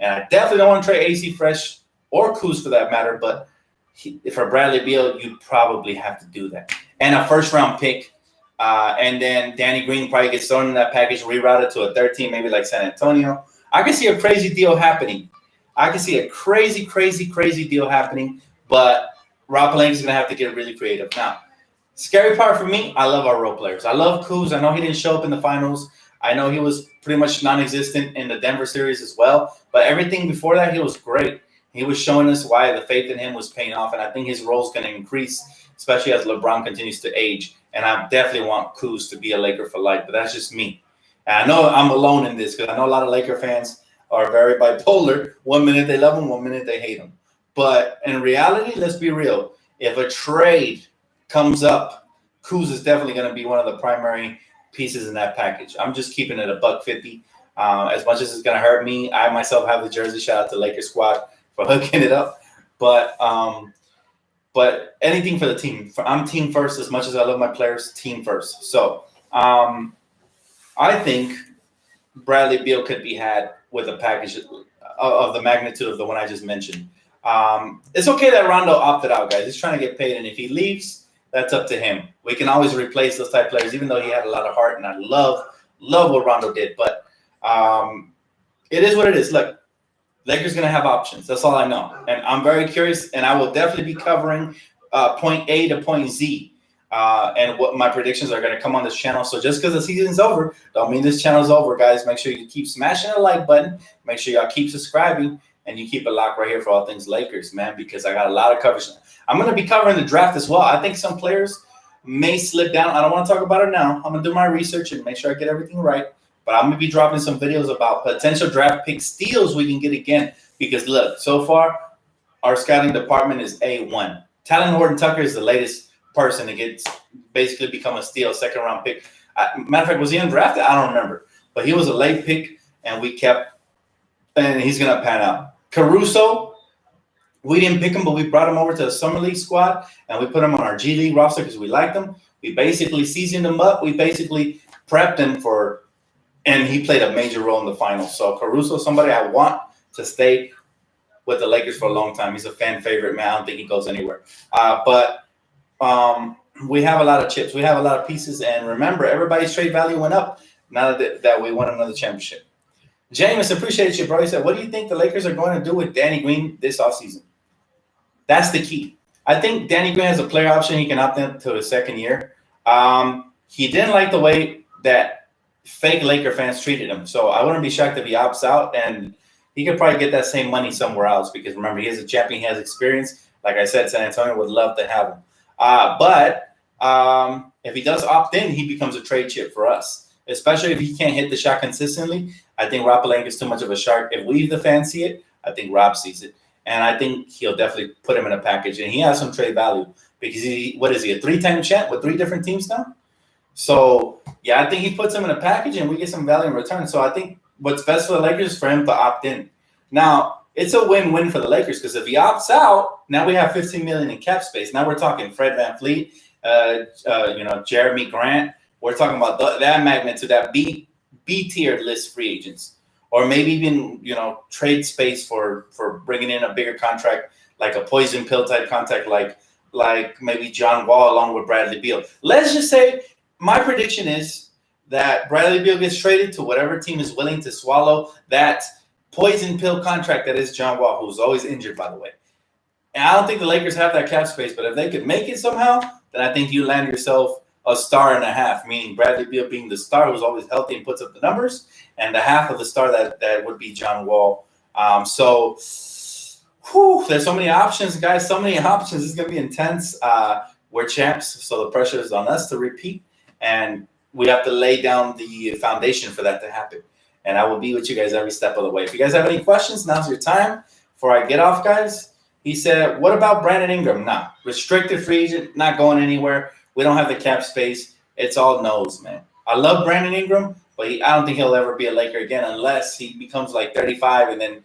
And I definitely don't want to trade AC Fresh or Kuz for that matter, but for Bradley Beal, you probably have to do that. And a first-round pick. And then Danny Green probably gets thrown in that package, rerouted to a third team, maybe like San Antonio. I can see a crazy deal happening. I can see a crazy, crazy, crazy deal happening. But Rob Pelinka is going to have to get really creative. Now, scary part for me, I love our role players. I love Kuz. I know he didn't show up in the finals. I know he was pretty much non-existent in the Denver series as well. But everything before that, he was great. He was showing us why the faith in him was paying off. And I think his role is going to increase, especially as LeBron continues to age. And I definitely want Kuz to be a Laker for life, but that's just me. And I know I'm alone in this because I know a lot of Laker fans are very bipolar. 1 minute they love him, 1 minute they hate him. But in reality, let's be real. If a trade comes up, Kuz is definitely going to be one of the primary pieces in that package. I'm just keeping it $150. As much as it's going to hurt me, I myself have the jersey. Shout out to Lakers squad for hooking it up. But anything for the team. I'm team first as much as I love my players, team first. So I think Bradley Beal could be had with a package of the magnitude of the one I just mentioned. It's okay that Rondo opted out, guys. He's trying to get paid, and if he leaves, that's up to him. We can always replace those type players, even though he had a lot of heart, and I love what Rondo did. But it is what it is. Look, Lakers going to have options. That's all I know. And I'm very curious, and I will definitely be covering point A to point Z. And what my predictions are going to come on this channel. So just because the season's over, don't mean this channel's over, guys. Make sure you keep smashing the like button. Make sure y'all keep subscribing, and you keep it locked right here for all things Lakers, man, because I got a lot of coverage. I'm going to be covering the draft as well. I think some players may slip down. I don't want to talk about it now. I'm going to do my research and make sure I get everything right. But I'm going to be dropping some videos about potential draft pick steals we can get again. Because, look, so far, our scouting department is A1. Talon Horton-Tucker is the latest person to get basically become a steal, second-round pick. Matter of fact, was he undrafted? I don't remember. But he was a late pick, and we kept – and he's going to pan out. Caruso, we didn't pick him, but we brought him over to the Summer League squad, and we put him on our G League roster because we liked him. We basically seasoned him up. We basically prepped him for – and he played a major role in the finals. So Caruso, somebody I want to stay with the Lakers for a long time. He's a fan favorite, man. I don't think he goes anywhere. We have a lot of chips. We have a lot of pieces. And remember, everybody's trade value went up now that we won another championship. James, appreciate you, bro. He said, what do you think the Lakers are going to do with Danny Green this offseason? That's the key. I think Danny Green has a player option. He can opt into his second year. He didn't like the way that fake Laker fans treated him. So I wouldn't be shocked if he opts out, and he could probably get that same money somewhere else because, remember, he is a champion. He has experience. Like I said, San Antonio would love to have him. But if he does opt in, he becomes a trade chip for us, especially if he can't hit the shot consistently. I think Rob Pelinka is too much of a shark. If we, the fans, see it, I think Rob sees it. And I think he'll definitely put him in a package. And he has some trade value because what is he, a 3-time champ with 3 different teams now? So, yeah, I think he puts him in a package and we get some value in return. So I think what's best for the Lakers is for him to opt in. Now, it's a win-win for the Lakers because if he opts out, now we have $15 million in cap space. Now we're talking Fred VanVleet, Jeremy Grant. We're talking about that magnitude, that B-tiered list free agents, or maybe even trade space for bringing in a bigger contract, like a poison pill type contract, like maybe John Wall along with Bradley Beal. Let's just say my prediction is that Bradley Beal gets traded to whatever team is willing to swallow that poison pill contract that is John Wall, who's always injured, by the way. And I don't think the Lakers have that cap space, but if they could make it somehow, then I think you land yourself a star and a half, meaning Bradley Beal being the star who's always healthy and puts up the numbers, and the half of the star that would be John Wall. There's so many options, guys, so many options. It's going to be intense. We're champs, so the pressure is on us to repeat, and we have to lay down the foundation for that to happen. And I will be with you guys every step of the way. If you guys have any questions, now's your time. Before I get off, guys, he said, what about Brandon Ingram? Nah, restricted free agent, not going anywhere. We don't have the cap space. It's all no's, man. I love Brandon Ingram, but I don't think he'll ever be a Laker again unless he becomes like 35 and then,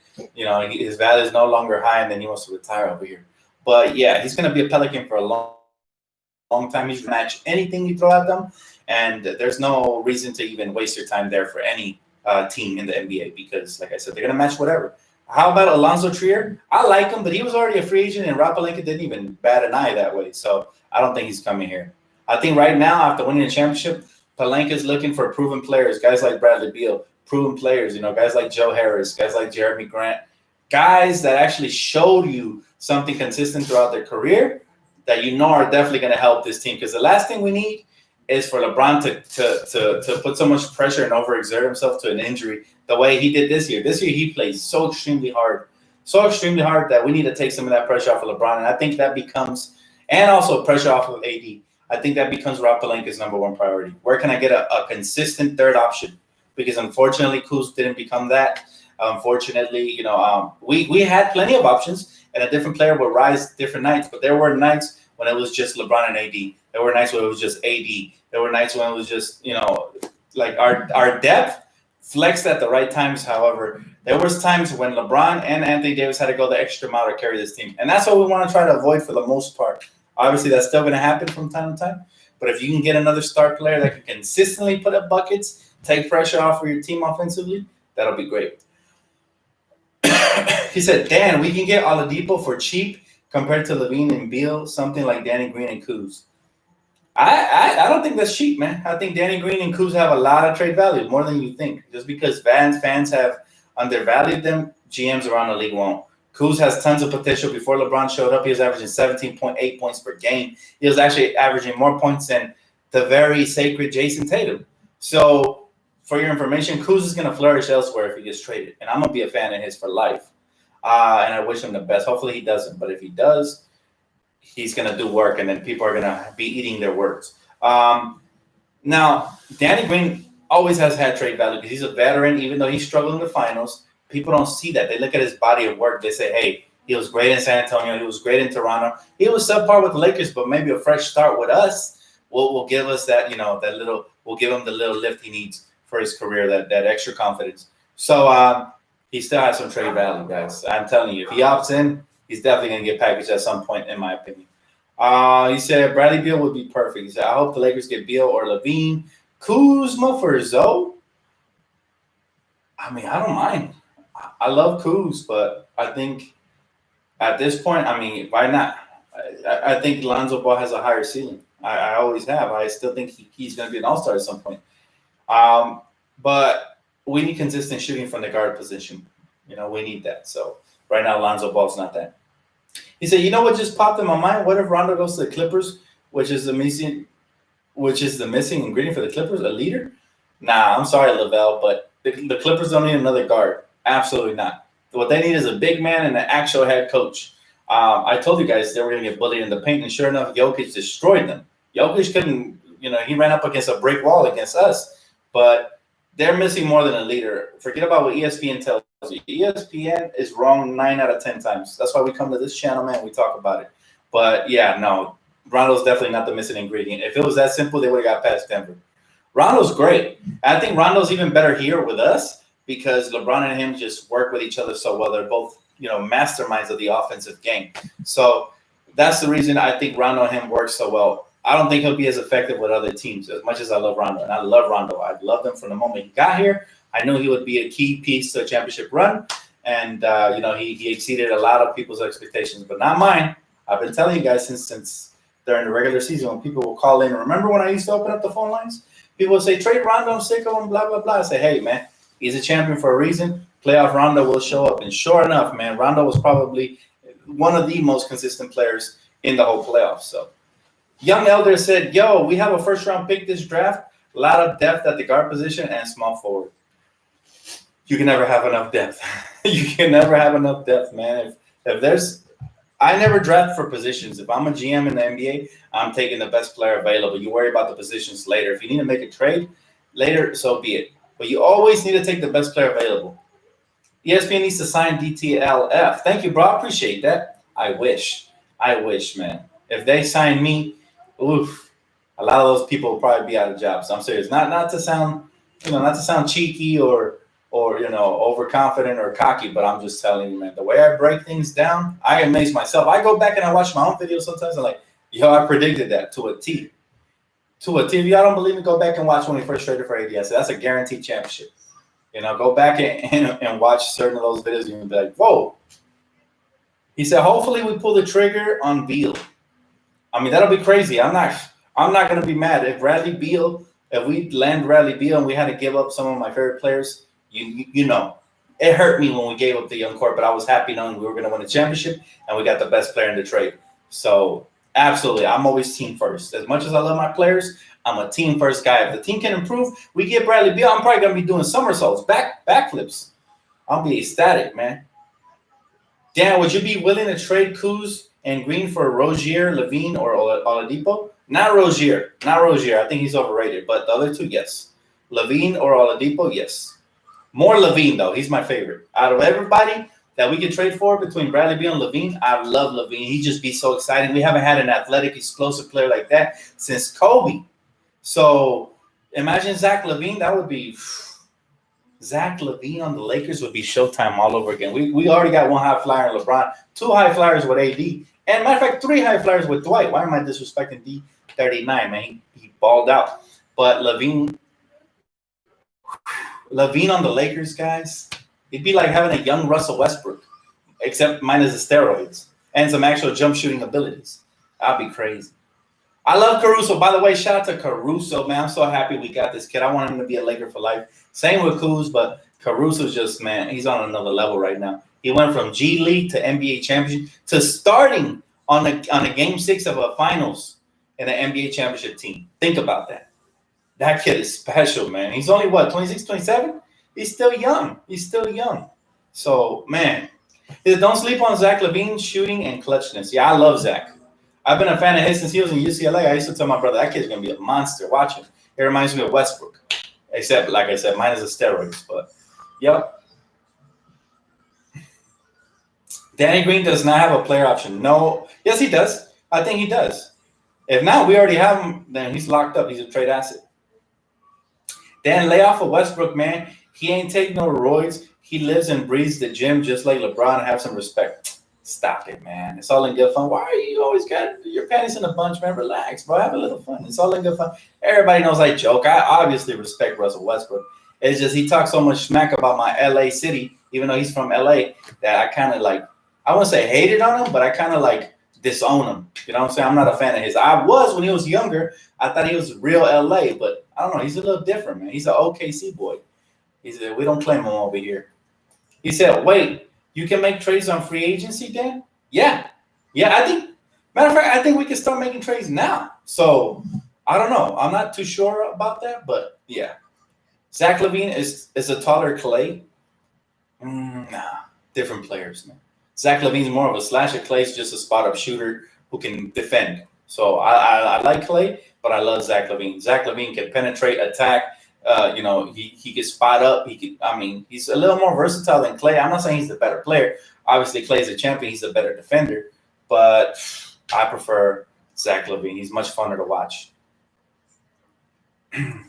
his value is no longer high and then he wants to retire over here. But, yeah, he's going to be a Pelican for a long time. He's going to match anything you throw at them, and there's no reason to even waste your time there for any team in the NBA because, like I said, they're going to match whatever. How about Alonzo Trier? I like him, but he was already a free agent, and Rob Pelinka didn't even bat an eye that way. So I don't think he's coming here. I think right now, after winning the championship, Pelinka is looking for proven players, guys like Bradley Beal, proven players, guys like Joe Harris, guys like Jeremy Grant, guys that actually showed you something consistent throughout their career that are definitely going to help this team. Because the last thing we need is for LeBron to put so much pressure and overexert himself to an injury the way he did this year. This year he played so extremely hard that we need to take some of that pressure off of LeBron. And I think that becomes, and also pressure off of AD, I think that becomes Rob Pelinka's number one priority. Where can I get a consistent third option? Because unfortunately, Kuz didn't become that. Unfortunately, we had plenty of options, and a different player would rise different nights. But there were nights when it was just LeBron and AD. There were nights when it was just AD. There were nights when it was just, like our depth flexed at the right times. However, there was times when LeBron and Anthony Davis had to go the extra mile to carry this team. And that's what we want to try to avoid for the most part. Obviously, that's still going to happen from time to time. But if you can get another star player that can consistently put up buckets, take pressure off of your team offensively, that'll be great. He said, Dan, we can get Oladipo for cheap compared to Levine and Beal, something like Danny Green and Kuz. I don't think that's cheap, man. I think Danny Green and Kuz have a lot of trade value, more than you think. Just because fans have undervalued them, GMs around the league won't. Kuz has tons of potential. Before LeBron showed up, he was averaging 17.8 points per game. He was actually averaging more points than the very sacred Jason Tatum. So, for your information, Kuz is going to flourish elsewhere if he gets traded. And I'm going to be a fan of his for life. And I wish him the best. Hopefully he doesn't. But if he does, he's going to do work, and then people are going to be eating their words. Now, Danny Green always has had trade value because he's a veteran, even though he struggled in the finals. People don't see that. They look at his body of work. They say, hey, he was great in San Antonio. He was great in Toronto. He was subpar with the Lakers, but maybe a fresh start with us will give us that, that little, we'll give him the little lift he needs for his career, that extra confidence. So he still has some trade value, guys. I'm telling you, if he opts in, he's definitely going to get packaged at some point, in my opinion. He said Bradley Beal would be perfect. He said, I hope the Lakers get Beal or Levine. Kuzma for Zoe? I mean, I don't mind. I love Kuz, but I think at this point, I mean, why not? I think Lonzo Ball has a higher ceiling. I always have. I still think he's going to be an all-star at some point. But we need consistent shooting from the guard position. We need that. So right now, Lonzo Ball's not that. He said, you know what just popped in my mind? What if Rondo goes to the Clippers, which is the missing ingredient for the Clippers, a leader? Nah, I'm sorry, Lavelle, but the Clippers don't need another guard. Absolutely not. What they need is a big man and an actual head coach. I told you guys they were going to get bullied in the paint, and sure enough, Jokic destroyed them. Jokic couldn't, he ran up against a brick wall against us, but they're missing more than a leader. Forget about what ESPN tells you. ESPN is wrong 9 out of 10 times. That's why we come to this channel, man. We talk about it. But, yeah, no, Rondo's definitely not the missing ingredient. If it was that simple, they would have got past Denver. Rondo's great. I think Rondo's even better here with us because LeBron and him just work with each other so well. They're both, masterminds of the offensive game. So that's the reason I think Rondo and him work so well. I don't think he'll be as effective with other teams as much as I love Rondo. And I love Rondo. I loved him from the moment he got here. I knew he would be a key piece to a championship run. And, he exceeded a lot of people's expectations, but not mine. I've been telling you guys since during the regular season when people will call in. Remember when I used to open up the phone lines? People would say, trade Rondo, I'm sick of him, blah, blah, blah. I say, hey, man, he's a champion for a reason. Playoff Rondo will show up. And sure enough, man, Rondo was probably one of the most consistent players in the whole playoffs. So Young Elder said, yo, we have a first-round pick this draft, a lot of depth at the guard position and small forward. You can never have enough depth. You can never have enough depth, man. If there's – I never draft for positions. If I'm a GM in the NBA, I'm taking the best player available. You worry about the positions later. If you need to make a trade later, so be it. But you always need to take the best player available. ESPN needs to sign DTLF. Thank you, bro. I appreciate that. I wish, man. If they sign me, oof, a lot of those people will probably be out of jobs. I'm serious. Not to sound, not to sound cheeky or overconfident or cocky, but I'm just telling you, man, the way I break things down, I amaze myself. I go back and I watch my own videos sometimes. I'm like, yo, I predicted that to a T. To a T. If y'all don't believe me, go back and watch when we first traded for AD. I said, that's a guaranteed championship. Go back and watch certain of those videos and you'll be like, whoa. He said, hopefully we pull the trigger on Beal. I mean, that'll be crazy. I'm not going to be mad if we land Bradley Beal and we had to give up some of my favorite players. It hurt me when we gave up the young core, but I was happy knowing we were going to win a championship and we got the best player in the trade. So absolutely, I'm always team first. As much as I love my players, I'm a team first guy. If the team can improve, we get Bradley Beal. I'm probably going to be doing somersaults, backflips. I'll be ecstatic, man. Dan, would you be willing to trade Kuz and Green for Rozier, Levine, or Oladipo? Not Rozier. I think he's overrated. But the other two, yes. Levine or Oladipo, yes. More Levine, though. He's my favorite. Out of everybody that we can trade for between Bradley Beal and Levine, I love Levine. He'd just be so exciting. We haven't had an athletic, explosive player like that since Kobe. So imagine Zach LaVine. That would be Zach LaVine on the Lakers would be Showtime all over again. We already got one high flyer in LeBron, 2 high flyers with AD, and matter of fact, 3 high flyers with Dwight. Why am I disrespecting D39, man? He balled out. But LaVine on the Lakers, guys, it'd be like having a young Russell Westbrook, except minus the steroids and some actual jump shooting abilities. That'd be crazy. I love Caruso. By the way, shout out to Caruso, man. I'm so happy we got this kid. I want him to be a Laker for life. Same with Kuz, but Caruso's just, man, he's on another level right now. He went from G League to NBA championship to starting on a game 6 of a finals in an NBA championship team. Think about that. That kid is special, man. He's only, what, 26, 27? He's still young. He's still young. So, man, don't sleep on Zach LaVine's shooting and clutchness. Yeah, I love Zach. I've been a fan of his since he was in UCLA. I used to tell my brother, that kid's going to be a monster. Watch him. It reminds me of Westbrook. Except, like I said, mine is the steroids. But, yep. Danny Green does not have a player option. No. Yes, he does. I think he does. If not, we already have him. Then he's locked up. He's a trade asset. Dan, lay off of Westbrook, man. He ain't taking no roids. He lives and breathes the gym just like LeBron. Have some respect. Stop it, man. It's all in good fun. Why are you always got your panties in a bunch, man? Relax, bro. Have a little fun. It's all in good fun. Everybody knows I joke. I obviously respect Russell Westbrook. It's just he talks so much smack about my LA city, even though he's from LA, that I kind of like, I won't say hated on him, but I kind of like disown him. You know what I'm saying? I'm not a fan of his. I was when he was younger. I thought he was real LA, but I don't know. He's a little different, man. He's an OKC boy. He said, we don't claim him over here. He said, wait, you can make trades on free agency, Dan? Yeah. Yeah, I think, matter of fact, I think we can start making trades now. So, I don't know. I'm not too sure about that, but yeah. Zach LaVine is a taller Clay. Nah, different players, man. Zach LaVine's more of a slasher. Clay's just a spot-up shooter who can defend. So, I like Clay, but I love Zach LaVine. Zach LaVine can penetrate, attack. He can spot up. He's a little more versatile than Clay. I'm not saying he's the better player. Obviously, Clay's a champion. He's a better defender. But I prefer Zach LaVine. He's much funner to watch.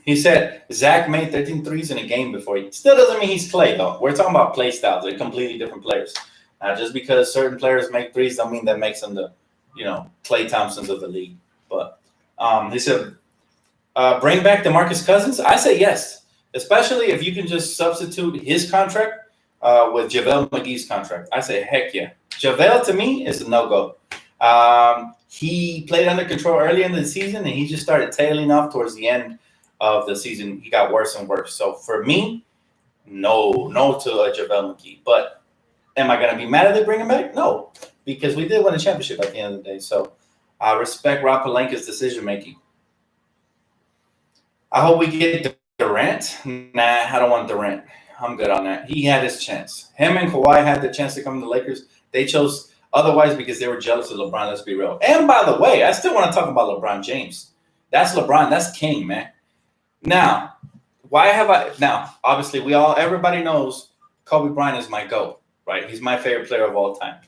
He said Zach made 13 threes in a game before. Still doesn't mean he's Clay, though. We're talking about play styles. They're completely different players. Now, just because certain players make threes don't mean that makes them the, Klay Thompsons of the league. But he said, bring back Demarcus Cousins? I say yes, especially if you can just substitute his contract with JaVale McGee's contract. I say heck yeah. JaVale, to me, is a no-go. He played under control early in the season, and he just started tailing off towards the end of the season. He got worse and worse. So for me, no to JaVale McGee. But am I going to be mad if they bring him back? No, because we did win a championship at the end of the day. So I respect Rob Pelinka's decision-making. I hope we get Durant. Nah, I don't want Durant. I'm good on that. He had his chance. Him and Kawhi had the chance to come to the Lakers. They chose otherwise because they were jealous of LeBron. Let's be real. And by the way, I still want to talk about LeBron James. That's LeBron. That's king, man. Now, obviously, everybody knows Kobe Bryant is my GOAT, right? He's my favorite player of all time.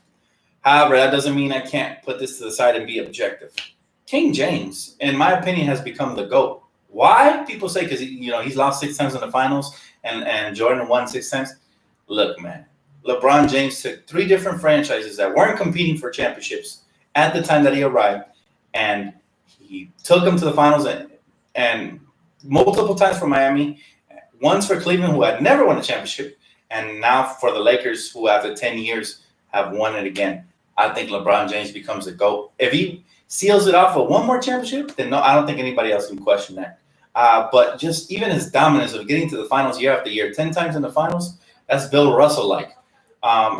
However, that doesn't mean I can't put this to the side and be objective. King James, in my opinion, has become the GOAT. Why? People say because he's lost 6 times in the finals and Jordan won 6 times. Look, man, LeBron James took 3 different franchises that weren't competing for championships at the time that he arrived, and he took them to the finals and multiple times for Miami, once for Cleveland, who had never won a championship, and now for the Lakers, who after 10 years have won it again. I think LeBron James becomes the GOAT. If he seals it off with one more championship, then no, I don't think anybody else can question that. But just even his dominance of getting to the finals year after year, 10 times in the finals, that's Bill Russell-like.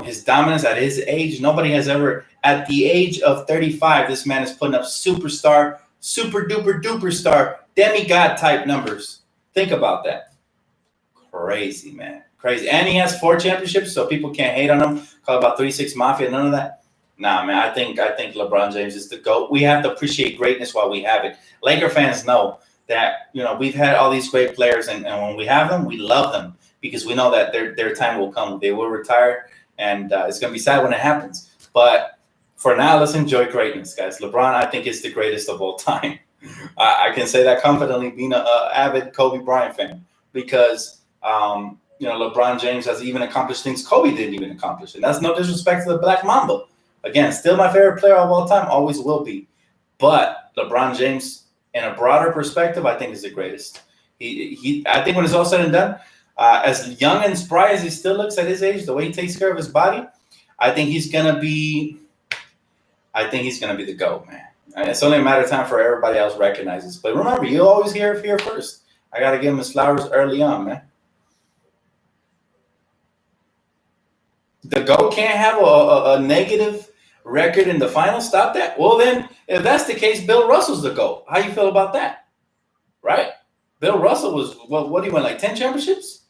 His dominance at his age, nobody has ever, at the age of 35, this man is putting up superstar, super-duper-duper star, demigod-type numbers. Think about that. Crazy, man. Crazy. And he has 4 championships, so people can't hate on him. Call about 3-6 Mafia, none of that. Nah, man, I think LeBron James is the GOAT. We have to appreciate greatness while we have it. Laker fans know that, we've had all these great players, and when we have them, we love them because we know that their time will come. They will retire, and it's going to be sad when it happens. But for now, let's enjoy greatness, guys. LeBron, I think, is the greatest of all time. I can say that confidently being an avid Kobe Bryant fan because, LeBron James has even accomplished things Kobe didn't even accomplish. And that's no disrespect to the Black Mamba. Again, still my favorite player of all time, always will be. But LeBron James, in a broader perspective, I think is the greatest. I think when it's all said and done, as young and spry as he still looks at his age, the way he takes care of his body, I think he's gonna be the GOAT, man. And it's only a matter of time for everybody else recognizes. But remember, you always hear it here first. I got to give him his flowers early on, man. The GOAT can't have a negative record in the finals. Stop that. Well, then, if that's the case, Bill Russell's the GOAT. How you feel about that? Right? Bill Russell was, what do you win, like 10 championships?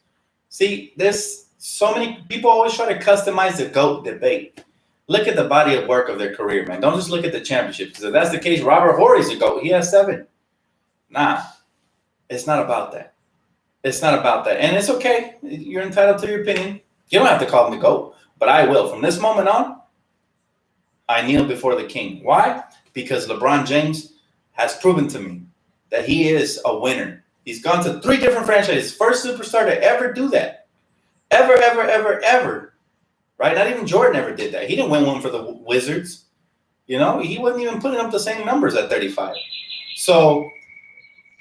See, there's so many people always try to customize the GOAT debate. Look at the body of work of their career, man. Don't just look at the championships. Because if that's the case, Robert Horry's the GOAT. He has 7. Nah, it's not about that. It's not about that. And it's okay. You're entitled to your opinion. You don't have to call him the GOAT, but I will. From this moment on, I kneel before the king. Why? Because LeBron James has proven to me that he is a winner. He's gone to 3 different franchises. First superstar to ever do that. Ever. Right? Not even Jordan ever did that. He didn't win one for the Wizards. You know, he wasn't even putting up the same numbers at 35. So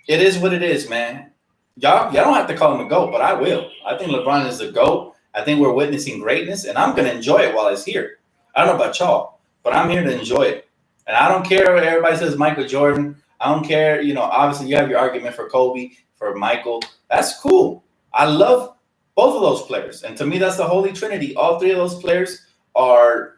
it is what it is, man. Y'all don't have to call him a GOAT, but I will. I think LeBron is the GOAT. I think we're witnessing greatness, and I'm going to enjoy it while it's here. I don't know about y'all, but I'm here to enjoy it. And I don't care what everybody says Michael Jordan. I don't care. You know, obviously you have your argument for Kobe, for Michael. That's cool. I love both of those players. And to me, that's the holy trinity. All 3 of those players are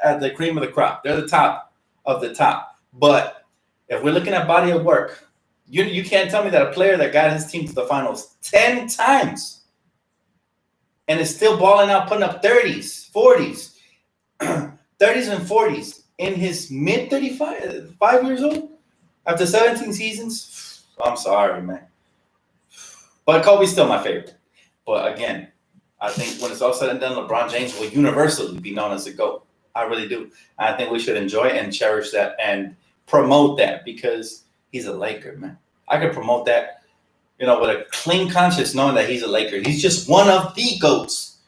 at the cream of the crop. They're the top of the top. But if we're looking at body of work, you can't tell me that a player that got his team to the finals 10 times and is still balling out, putting up 30s, 40s, 30s and 40s in his mid-35, 5 years old, after 17 seasons, I'm sorry, man. But Kobe's still my favorite. But again, I think when it's all said and done, LeBron James will universally be known as the GOAT. I really do. I think we should enjoy and cherish that and promote that because he's a Laker, man. I could promote that, you know, with a clean conscience, knowing that he's a Laker. He's just one of the GOATs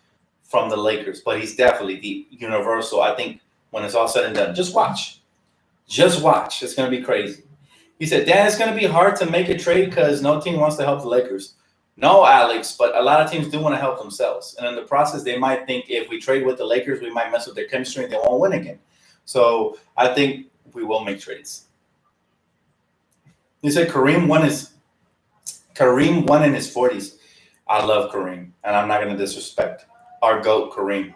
from the Lakers, but he's definitely the universal. I think when it's all said and done, just watch. Just watch. It's going to be crazy. He said, Dan, it's going to be hard to make a trade because no team wants to help the Lakers. No, Alex, but a lot of teams do want to help themselves. And in the process, they might think if we trade with the Lakers, we might mess with their chemistry and they won't win again. So I think we will make trades. He said Kareem won in his 40s. I love Kareem, and I'm not going to disrespect our GOAT, Kareem.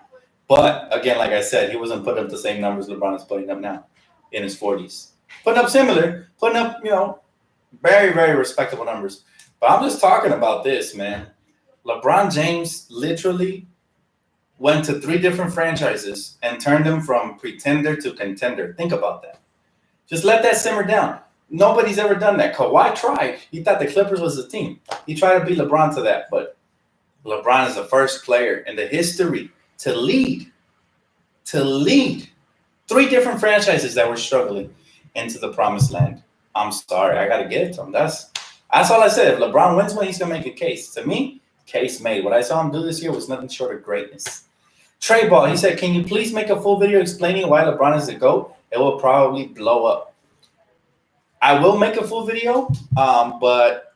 But, again, like I said, he wasn't putting up the same numbers LeBron is putting up now in his 40s. Putting up similar, putting up, you know, very, very respectable numbers. But I'm just talking about this, man. LeBron James literally went to 3 different franchises and turned them from pretender to contender. Think about that. Just let that simmer down. Nobody's ever done that. Kawhi tried. He thought the Clippers was a team. He tried to beat LeBron to that, but LeBron is the first player in the history to lead 3 different franchises that were struggling into the promised land. I'm sorry. I got to give it to him. That's all I said. If LeBron wins one, he's going to make a case. To me, case made. What I saw him do this year was nothing short of greatness. Trey Ball, he said, can you please make a full video explaining why LeBron is the GOAT? It will probably blow up. I will make a full video, but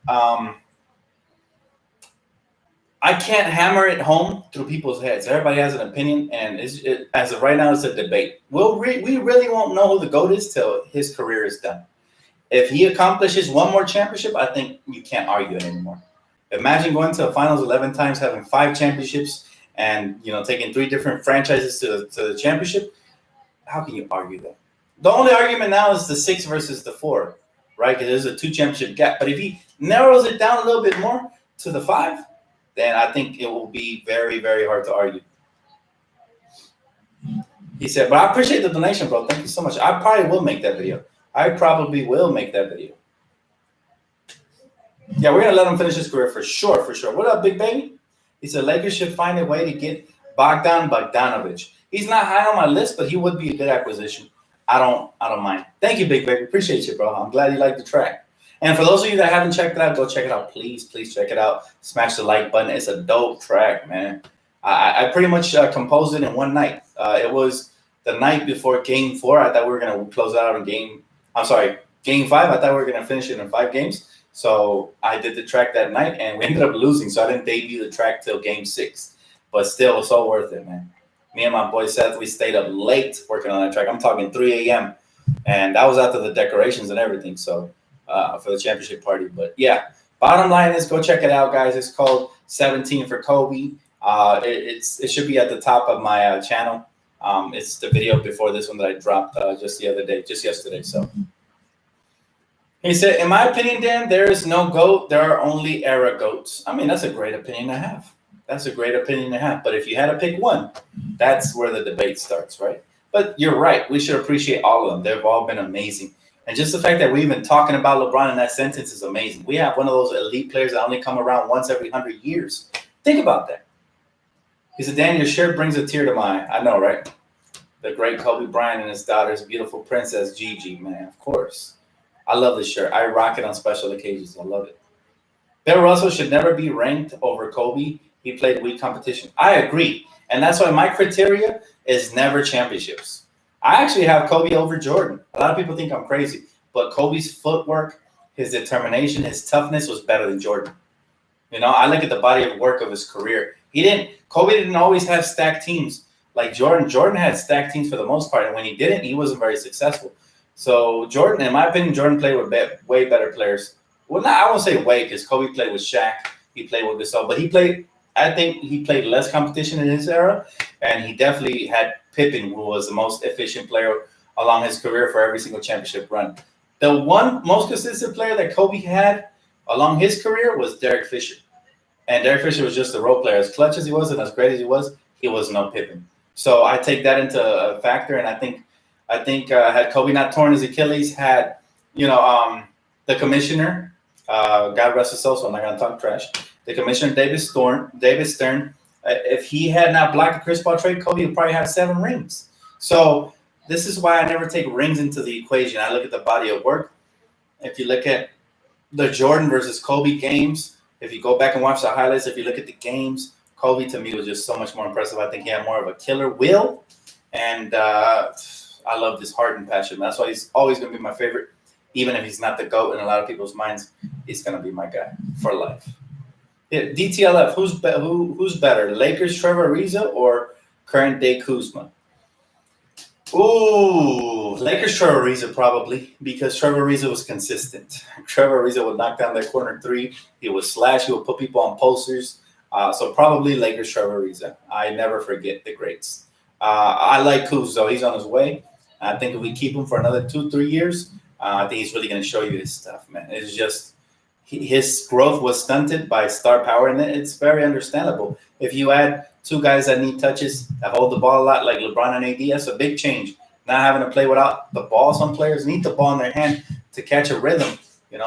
I can't hammer it home through people's heads. Everybody has an opinion, and as of right now, it's a debate. We really won't know who the GOAT is till his career is done. If he accomplishes one more championship, I think you can't argue it anymore. Imagine going to the finals 11 times, having 5 championships, and taking 3 different franchises to the championship. How can you argue that? The only argument now is the 6 versus the 4, right? Because there's a 2 championship gap. But if he narrows it down a little bit more to the 5, then I think it will be very, very hard to argue. He said, but I appreciate the donation, bro. Thank you so much. I probably will make that video. Yeah, we're going to let him finish his career for sure. What up, big baby? He said, Lakers should find a way to get Bogdanovich. He's not high on my list, but he would be a good acquisition. I don't mind. Thank you, big baby. Appreciate you, bro. I'm glad you like the track. And for those of you that haven't checked it out, go check it out. Please check it out. Smash the like button. It's a dope track, man. I pretty much composed it in one night. It was the night before Game 4. I thought we were going to close out on Game 5. I thought we were going to finish it in 5 games. So I did the track that night, and we ended up losing. So I didn't debut the track till Game 6. But still, so worth it, man. Me and my boy Seth, we stayed up late working on that track. I'm talking 3 a.m. And that was after the decorations and everything. So for the championship party. But yeah, bottom line is go check it out, guys. It's called 17 for Kobe. It should be at the top of my channel. It's the video before this one that I dropped just yesterday. So he said, in my opinion, Dan, there is no GOAT. There are only era GOATs. I mean, that's a great opinion to have. But if you had to pick one, that's where the debate starts, right? But you're right. We should appreciate all of them. They've all been amazing. And just the fact that we're even talking about LeBron in that sentence is amazing. We have one of those elite players that only come around once every 100 years. Think about that. He said, Dan, your shirt brings a tear to my eye. I know, right? The great Kobe Bryant and his daughter's beautiful princess, Gigi, man, of course. I love this shirt. I rock it on special occasions. I love it. Bill Russell should never be ranked over Kobe. He played weak competition. I agree. And that's why my criteria is never championships. I actually have Kobe over Jordan. A lot of people think I'm crazy. But Kobe's footwork, his determination, his toughness was better than Jordan. You know, I look at the body of work of his career. Kobe didn't always have stacked teams like Jordan. Jordan had stacked teams for the most part. And when he didn't, he wasn't very successful. So Jordan, in my opinion, Jordan played with way better players. Well, I won't say way because Kobe played with Shaq. He played with Gasol. But I think he played less competition in his era. And he definitely had Pippen, who was the most efficient player along his career for every single championship run. The one most consistent player that Kobe had along his career was Derek Fisher. And Derek Fisher was just a role player. As clutch as he was and as great as he was no Pippen. So I take that into a factor. And I think had Kobe not torn his Achilles, had, the commissioner, God rest his soul, so I'm not going to talk trash, the commissioner, David Stern, if he had not blocked the Chris Paul trade, Kobe would probably have 7 rings. So this is why I never take rings into the equation. I look at the body of work. If you look at the Jordan versus Kobe games, if you go back and watch the highlights, if you look at the games, Kobe to me was just so much more impressive. I think he had more of a killer will. And I love this heart and passion. That's why he's always going to be my favorite. Even if he's not the GOAT in a lot of people's minds, he's going to be my guy for life. Yeah, DTLF, who's better, Lakers Trevor Ariza or current day Kuzma? Ooh, Lakers Trevor Ariza probably, because Trevor Ariza was consistent. Trevor Ariza would knock down that corner 3. He would slash. He would put people on posters. So probably Lakers Trevor Ariza. I never forget the greats. I like Kuz, though. He's on his way. I think if we keep him for another 2-3 years, I think he's really going to show you his stuff, man. It's just his growth was stunted by star power, and it's very understandable. If you add 2 guys that need touches, that hold the ball a lot, like LeBron and AD, that's a big change. Not having to play without the ball. Some players need the ball in their hand to catch a rhythm,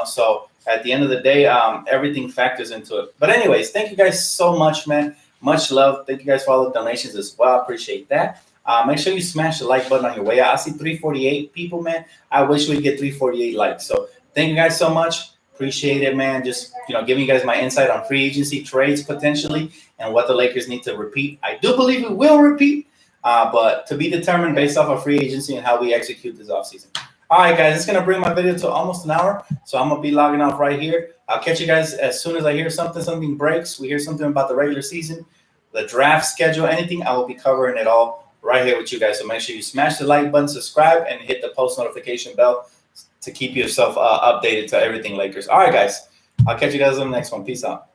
So at the end of the day, everything factors into it. But anyways, thank you guys so much, man. Much love. Thank you guys for all the donations as well. I appreciate that. Make sure you smash the like button on your way out. I see 348 people, man. I wish we'd get 348 likes. So thank you guys so much. Appreciate it, man. Just, giving you guys my insight on free agency trades potentially and what the Lakers need to repeat. I do believe we will repeat, but to be determined based off of free agency and how we execute this offseason. All right, guys, it's going to bring my video to almost an hour, so I'm going to be logging off right here. I'll catch you guys as soon as I hear something breaks. We hear something about the regular season, the draft schedule, anything. I will be covering it all right here with you guys. So make sure you smash the like button, subscribe, and hit the post notification bell to keep yourself updated to everything Lakers. All right, guys. I'll catch you guys on the next one. Peace out.